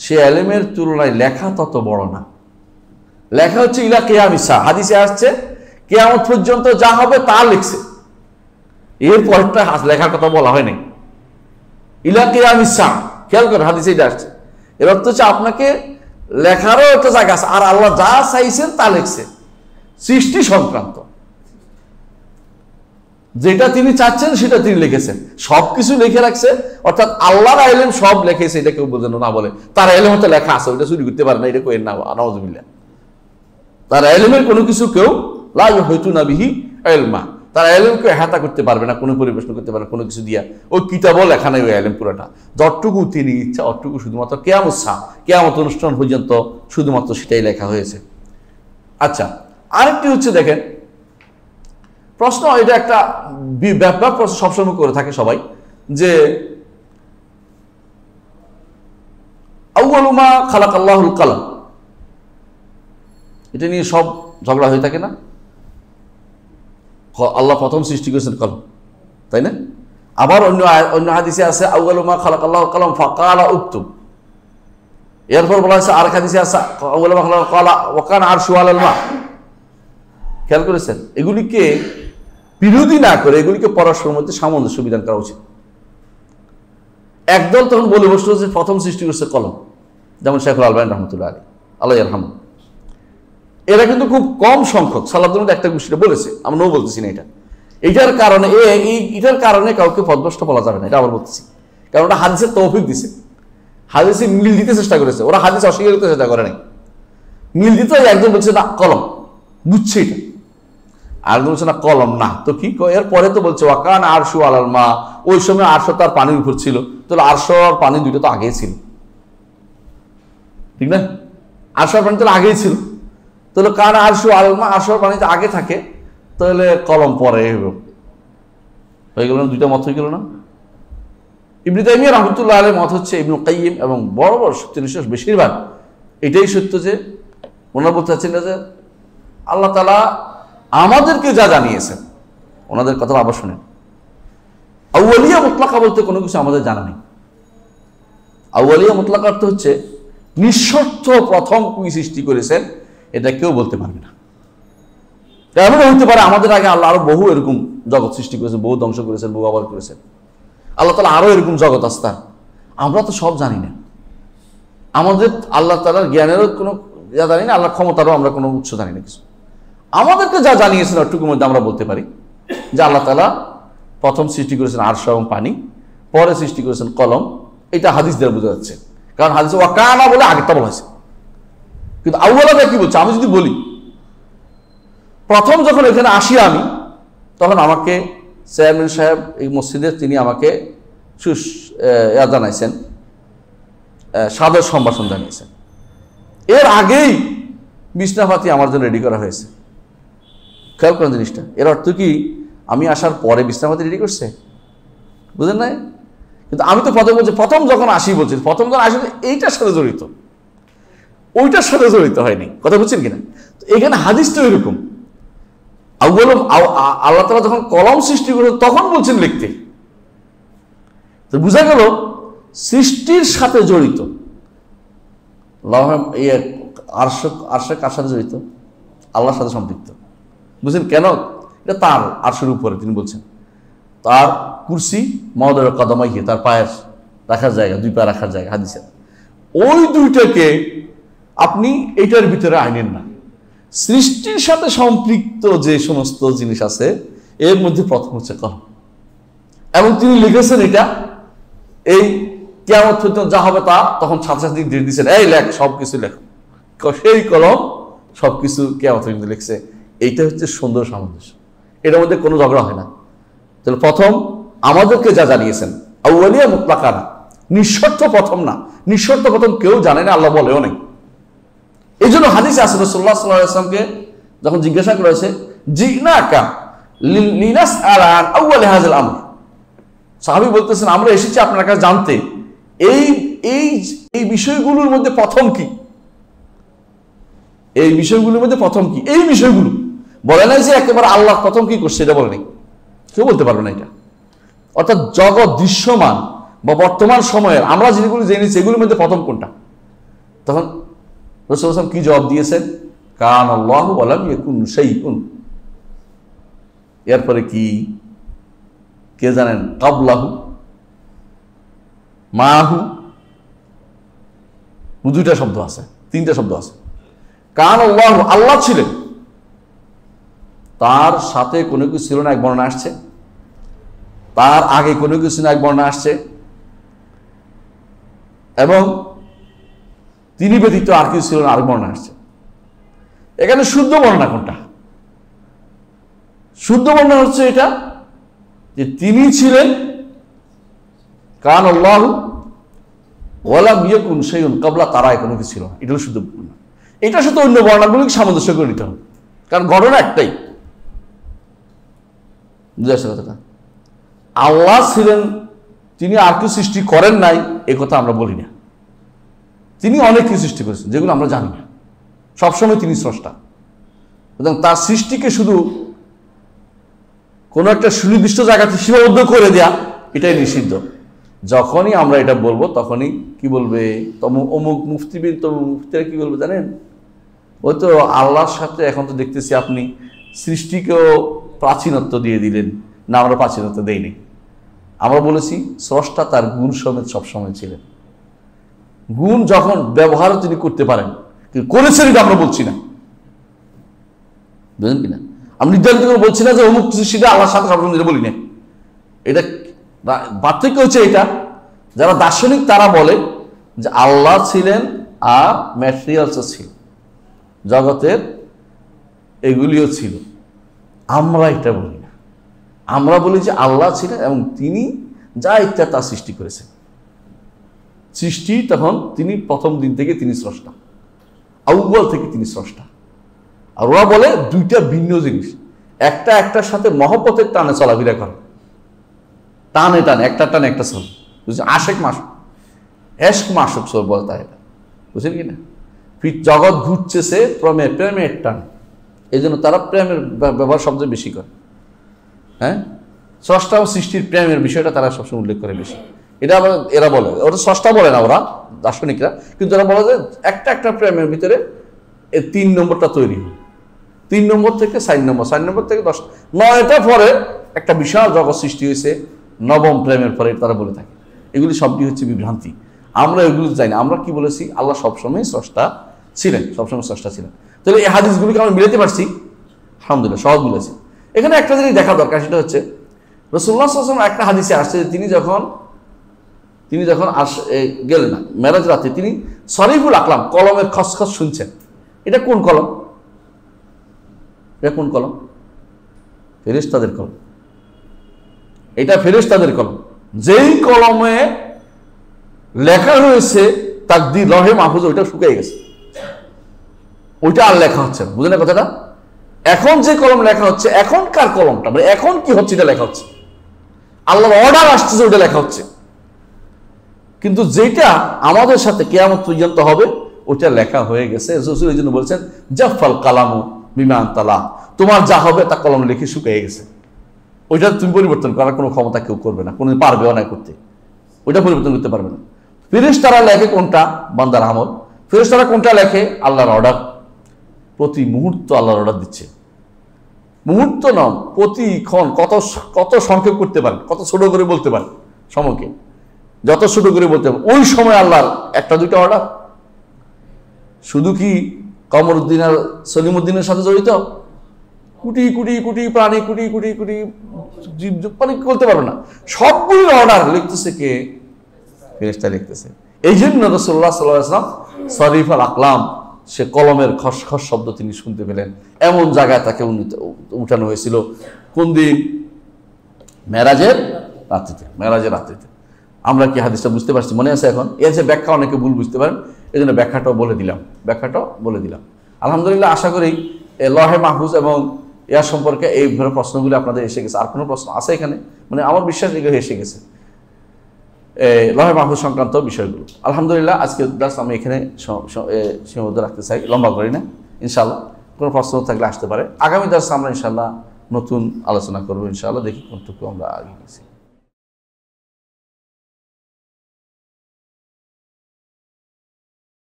সে ইলমের তুলনায় লেখা তত বড় না। লেখা হচ্ছে ইলা কিয়ামিস সাআ, হাদিসে আসছে কিয়ামত পর্যন্ত যা হবে তা লিখছে, এর পরেরটা লেখার কথা বলা হয় নাই। ইলা কিয়ামিস সাআ, খেয়াল করে হাদিসে এটা আসছে। এর অর্থ হচ্ছে আপনাকে লেখারও একটা জায়গা আছে, আর আল্লাহ যা চাইছেন তা লিখছে সৃষ্টি সংক্রান্ত। যেটা তিনি চাচ্ছেন সেটা তিনি লিখেছেন, সবকিছু লিখে রাখছে। অর্থাৎ আল্লাহর ইলম সব লিখেছে, এটা কেউ বোঝানো না বলে তার ইলম হতে লেখা আছে, ওইটা চুরি করতে পারে না, এটা কইেন না, নাউযুবিল্লাহ। তার ইলমের কোনো কিছু কেউ লা ইউহিতুনা বিহি ইলমা, তার ইলমকে এহাতা করতে পারবে না, কোনো পরিবেশন করতে পারবে না কোনো কিছু দিয়া। ওই কিতাবও লেখা নাই ওই ইলম পুরোটা, যতটুকু তিনি ইচ্ছা অতটুকু শুধুমাত্র কিয়ামত সাআ, কিয়ামত অনুষ্ঠান পর্যন্ত শুধুমাত্র সেটাই লেখা হয়েছে। আচ্ছা, আরেকটি হচ্ছে দেখেন প্রশ্ন, এটা একটা ব্যাপক প্রশ্ন সবসময় করে থাকে সবাই, যে আউয়ালু মা খালাকাল্লাহুল কালাম, এটা নিয়ে সব ঝগড়া হয়ে থাকে না? আল্লাহ প্রথম সৃষ্টি করেছেন কলম, তাই না? আবার অন্য হাদিসে আছে আউয়ালু মা খালাকাল্লাহুল কালাম ফাকালা উকতুব। এরপর বলা হয়েছে আর হাদিসে আছে আউয়ালু মা খালাকাল কালা ওয়া কানা আরশু আলাল মা। খেয়াল করেছেন? এগুলিকে বিরোধী না করে এগুলিকে পরস্পরের মধ্যে সামঞ্জস্য বিধান করা উচিত। একদল তখন বলে বসলো যে প্রথম সৃষ্টি করছে কলম, যেমন শেখুল আলবানী রহমতুল্লাহ আলাইহি, আল্লাহ ইয়ারহামহু। এরা কিন্তু খুব কম সংখ্যক সালাফদের মধ্যে একটা গোষ্ঠীটা বলেছে, আমরা নো বলতেছি না। এটার কারণে এটার কারণে কাউকে পথভ্রষ্ট বলা যাবে না, এটা আবার বলতেছি। কারণ ওটা হাদিসের তৌফিক দিছে, হাদিসে মিল দিতে চেষ্টা করেছে, ওরা হাদিস অস্বীকার করতে চেষ্টা করে নাই, মিল দিতে। একজন বলছে না কলম, বুঝছে এটা, আরেকজন বলছে না কলম না, তো কি? এরপরে তো বলছে ওয়াকান আরশু আলাল মা, ওই সময় আরশ তার পানির উপর ছিল, তাহলে আরশ আর পানি দুইটা তো আগেই ছিল, ঠিক না? আরশ আর পানি তো আগেই ছিল, তাহলে কান আরশু আলাল মা, আরশ আর পানি তো আগে থাকে, তাহলে কলম পরে হয়ে গেল না? দুইটা মত হয়ে গেল না? ইবনে তাইমিয়া রাহমাতুল্লাহ আলাইহির মত হচ্ছে, ইবনে কাইয়িম এবং বড় বড় সত্যনিষ্ঠ বেশিরভাগ এটাই সত্য, যে ওনারা বলতে চাচ্ছেন যে আল্লাহ তাআলা আমাদেরকে যা জানিয়েছেন, ওনাদের কথা আবার শুনেন, আউয়ালিয়া মুতলাকা বলতে কোনো কিছু আমাদের জানা নেই। আউয়ালিয়া মুতলাকা অর্থ হচ্ছে নিঃশর্ত প্রথম কি সৃষ্টি করেছেন এটা কেউ বলতে পারবে না। এমন হইতে পারে আমাদের আগে আল্লাহ আরো বহু এরকম জগৎ সৃষ্টি করেছেন, বহু ধ্বংস করেছেন, বহু আবার করেছেন। আল্লাহ তাআলা আরো এরকম জগৎ আছে, আমরা তো সব জানি না। আমাদের আল্লাহ তাআলার জ্ঞানেরও কোনো জানি না, আল্লাহর ক্ষমতারও আমরা কোনো উৎস জানি না কিছু। আমাদেরকে যা জানিয়েছেন ওটুকুর মধ্যে আমরা বলতে পারি যে আল্লাহ তাআলা প্রথম সৃষ্টি করেছেন আরশ এবং পানি, পরে সৃষ্টি করেছেন কলম। এটা হাদিস দ্বারা বোঝা যাচ্ছে, কারণ হাদিসে ওয়াকানা বলে আগেরটা বলা হয়েছে। কিন্তু আউয়ালাটা কি বলছে? আমি যদি বলি প্রথম যখন এখানে আসি আমি, তখন আমাকে চেয়ারম্যান সাহেব এই মসজিদের, তিনি আমাকে জানাইছেন, সাদর সম্ভাষণ জানিয়েছেন। এর আগেই বিছনাপাতি আমার জন্য রেডি করা হয়েছে। খেয়াল করেন জিনিসটা, এর অর্থ কি আমি আসার পরে বিছনাপাতি রেডি করছে? বুঝেন নাই? কিন্তু আমি তো প্রথম বলছি, প্রথম যখন আসি বলছি, প্রথম যখন আসি এইটার সাথে জড়িত, ওইটার সাথে জড়িত হয়নি। কথা বুঝছেন কিনা? তো এখানে হাদিস তো এরকম, আল্লাহ তাআলা যখন কলম সৃষ্টি করেন তখন বলছেন লিখতে। তো বোঝা গেল সৃষ্টির সাথে জড়িত। আরশ কার সাথে জড়িত? আল্লাহর সাথে সম্পৃক্ত। বুঝছেন কেন? এটা তার আরশের উপরে, তিনি বলছেন তার কুরসি মাওদিউ কদমাইহি, তার পায়ের রাখার জায়গা, দুই পা রাখার জায়গা। হাদিসে ওই দুইটাকে আপনি এটার ভিতরে আইনেন না। সৃষ্টির সাথে সম্পৃক্ত যে সমস্ত জিনিস আছে এর মধ্যে প্রথম হচ্ছে কলম, এবং তিনি লিখেছেন এটা এই কিয়ামত পর্যন্ত যা হবে তা, তখন ছাত্রছাত্রী দিয়ে দিচ্ছেন এই লেখ, সবকিছু লেখ। সেই কলম সবকিছু কিয়ামত পর্যন্ত লিখছে। এইটা হচ্ছে সুন্দর সামঞ্জস্য, এটার মধ্যে কোনো ঝগড়া হয় না। তাহলে প্রথম আমাদেরকে যা জানিয়েছেন আউয়ালিয়া মুতলাকা না, নিঃশর্ত প্রথম না। নিঃশর্ত প্রথম কেউ জানে না, আল্লাহ বলেও নেই। এই জন্য হাদিসে আছে রাসূলুল্লাহ সাল্লাল্লাহু আলাইহি ওয়াসাল্লামকে যখন জিজ্ঞাসা করা হয়েছে জিনাকা লিনাসআলা আন আউয়াল হাযাল আমর, সাহাবী বলতেছেন আমরা এসেছি আপনার কাছে জানতে এই এই এই বিষয়গুলোর মধ্যে প্রথম কি, এই বিষয়গুলোর মধ্যে প্রথম কি। এই বিষয়গুলো বলে নাই যে একেবারে আল্লাহ প্রথম কি করছে এটা বলে নাই, কেউ বলতে পারবে না এটা। অর্থাৎ জগৎ দৃশ্যমান বা বর্তমান সময়ের আমরা যেগুলো জেনেছি এগুলোর মধ্যে প্রথম কোনটা? তখন রাসূলুল্লাহ সাল্লাল্লাহু আলাইহি ওয়াসাল্লাম কি জবাব দিয়েছেন? কান আল্লাহু ওয়া লাম ইয়াকুন শাইউন। এরপরে কি কে জানেন? কাবলাহু, মাহু, দুইটা শব্দ আছে, তিনটা শব্দ আছে। কান আল্লাহু, আল্লাহ ছিলেন, তার সাথে কোনো কিছু ছিল না, এক বর্ণনা আসছে। তার আগে কোনো কিছু না, এক বর্ণনা আসছে। এবং তিনি ব্যতীত আর কিছু ছিল না, আরেক বর্ণনা আসছে। এখানে শুদ্ধ বর্ণনা কোনটা? শুদ্ধ বর্ণনা হচ্ছে এটা যে তিনি ছিলেন, কান আল্লাহু ওয়া লাম ইয়াকুন শাইউন ক্বাবলা, তারায় কোনো কিছু ছিল না, এটা হলো শুদ্ধ বর্ণনা। এটার সাথে অন্য বর্ণনাগুলোকে সামঞ্জস্য করে নিতে হবে, কারণ ঘটনা একটাই। বুঝে আসছে কথাটা? আল্লাহ ছিলেন, তিনি আর কিছু সৃষ্টি করেন নাই এ কথা আমরা বলি না। তিনি অনেক কিছু সৃষ্টি করেছেন যেগুলো আমরা জানি না। সবসময় তিনি স্রষ্টা, এবং তার সৃষ্টিকে শুধু কোনো একটা সুনির্দিষ্ট জায়গাতে সীমাবদ্ধ করে দেয়া এটাই নিষিদ্ধ। যখনই আমরা এটা বলবো তখনই কি বলবে? অমুক মুফতিবিন, তমুক মুফতিরা কি বলবে জানেন? ওই তো আল্লাহর সাথে এখন তো দেখতেছি আপনি সৃষ্টিকেও প্রাচীনত্ব দিয়ে দিলেন। না, আমরা প্রাচীনত্ব দেইনি। আমরা বলেছি স্রষ্টা তার গুণ সমেত সবসময় ছিলেন। গুণ যখন ব্যবহারও তিনি করতে পারেন, কিন্তু করেছেন এটা আমরা বলছি না, বুঝলেন কিনা? আমি নির্ধারিত করে বলছি না যে অমুক সৃষ্টিটা আল্লাহর সাথে সবসময়, এটা বলি না। এটা পার্থক্য হচ্ছে এটা, যারা দার্শনিক তারা বলে যে আল্লাহ ছিলেন আর ম্যাটেরিয়ালসও ছিল, জগতের এগুলিও ছিল। আমরা এটা বলি না, আমরা বলি যে আল্লাহ ছিলেন এবং তিনি যা ইচ্ছা তা সৃষ্টি করেছেন। সৃষ্টি তখন তিনি প্রথম দিন থেকে তিনি স্রষ্টা, আউয়াল থেকে তিনি স্রষ্টা। আর ওরা বলে দুইটা ভিন্ন জিনিস, একটা একটার সাথে মহব্বতের টানে চলাফেরা করে, টানে টানে, একটা টানে একটা চল, বুঝছেন? আশেক মাসুক, এশক মাসুক চল বলে তাই, এটা বুঝছেন কি না? জগৎ ঘুরছে প্রেমের, প্রেমের টান, এই জন্য তারা প্রেমের ব্যবহার সবচেয়ে বেশি করে। হ্যাঁ, স্রষ্টা ও সৃষ্টির প্রেমের বিষয়টা তারা সবসময় উল্লেখ করে বেশি। এটা আবার এরা বলে, ওরা স্রষ্টা বলে না ওরা দার্শনিকরা, কিন্তু ওরা বলে যে একটা একটা প্রেমের ভিতরে এই 3 নম্বরটা তৈরি হয়। 3 নম্বর থেকে 4 নম্বর, 4 নম্বর থেকে 10, 9টা পরে একটা বিশাল জগৎ সৃষ্টি হয়েছে, 9ম প্রেমের পরে তারা বলে থাকে। এগুলি সবটি হচ্ছে বিভ্রান্তি, আমরা এগুলো জানি না। আমরা কি বলেছি? আল্লাহ সবসময় স্রষ্টা ছিলেন, সবসময় স্রষ্টা ছিলেন। তাহলে এই হাদিসগুলিকে আমরা মিলাতে পারছি, আলহামদুলিল্লাহ, সহজ মিলেছে। এখানে একটা জিনিস দেখা দরকার, সেটা হচ্ছে রাসূলুল্লাহ সাল্লাল্লাহু আলাইহি ওয়াসাল্লাম একটা হাদিসে আসছে যে তিনি যখন গেলেন না মেরাজ রাতে, তিনি সরিফুল আকলাম, কলমের খসখস শুনছেন। এটা কোন কলম? এটা কোন কলম? ফেরেশতাদের কলম। এটা ফেরেশতাদের কলম, যেই কলমে লেখা রয়েছে তাকদীর, লহে মাহফুজ, ওইটা শুকিয়ে গেছে, ওইটা আর লেখা হচ্ছে না। বুঝলেন কথাটা? এখন যে কলম লেখা হচ্ছে, এখনকার কলমটা মানে এখন কি হচ্ছে এটা লেখা হচ্ছে, আল্লাহর অর্ডার আসছে ওইটা লেখা হচ্ছে। কিন্তু যেটা আমাদের সাথে কিয়ামত পর্যন্ত হবে ওইটা লেখা হয়ে গেছে। রাসূল এই জন্য বলছেন জাফাল কালামু বিমা আনতালা, তোমার যা হবে তা কলম লিখে শুকিয়ে গেছে, ওইটা তুমি পরিবর্তন করার কোনো ক্ষমতা কেউ করবে না, কোনো পারবেও না করতে, ওইটা পরিবর্তন করতে পারবে না। ফেরেশতারা লেখে কোনটা? বান্দার আমল। ফেরেশতারা কোনটা লেখে? আল্লাহর অর্ডার। প্রতি মুহূর্ত আল্লাহর অর্ডার দিচ্ছে, মুহূর্ত নয়, প্রতিক্ষণ। কত কত সংক্ষেপ করতে পারেন, কত ছোট করে বলতে পারেন সময়কে, যত ছোট করে বলতে পারেন, ওই সময় আল্লাহর একটা দুইটা অর্ডার। শুধু কি কমরউদ্দিন আর সলিমউদ্দিনের সাথে জড়িত? কোটি কোটি কোটি প্রাণী, কোটি কোটি কোটি জীব মানে বলতে পারবে না, সবগুলোর অর্ডার লিখতেছে কে? ফেরেশতা লিখতেছে। এই জন্য রাসূলুল্লাহ সাল্লাল্লাহু আলাইহি ওয়াসাল্লাম সরিফুল আকলাম, সে কলমের খসখস শব্দ তিনি শুনতে পেলেন। এমন জায়গায় তাকে উঠানো হয়েছিল। কোন দিন? মেরাজের রাত্রিতে। মেরাজের রাত্রিতে। আমরা কি হাদিসটা বুঝতে পারছি? মনে আছে এখন? এর যে ব্যাখ্যা অনেকে ভুল বুঝতে পারেন, এই জন্য ব্যাখ্যাটাও বলে দিলাম। আলহামদুলিল্লাহ, আশা করি লহে মাহফুজ এবং ইয়ার সম্পর্কে এই প্রশ্নগুলো আপনাদের এসে গেছে। আর কোনো প্রশ্ন আছে এখানে? মানে আমার বিশ্বাস এগুলো এসে গেছে, লহে মাহফুজ সংক্রান্ত বিষয়গুলো। আলহামদুলিল্লাহ, আজকে ক্লাস আমি এখানে সীমাবদ্ধ রাখতে চাই, লম্বা করি না ইনশাআল্লাহ। কোনো প্রশ্ন থাকলে আসতে পারে। আগামী দর্শে আমরা ইনশাআল্লাহ নতুন আলোচনা করবো ইনশাআল্লাহ। দেখি কোনটুকু আমরা আগে গেছি।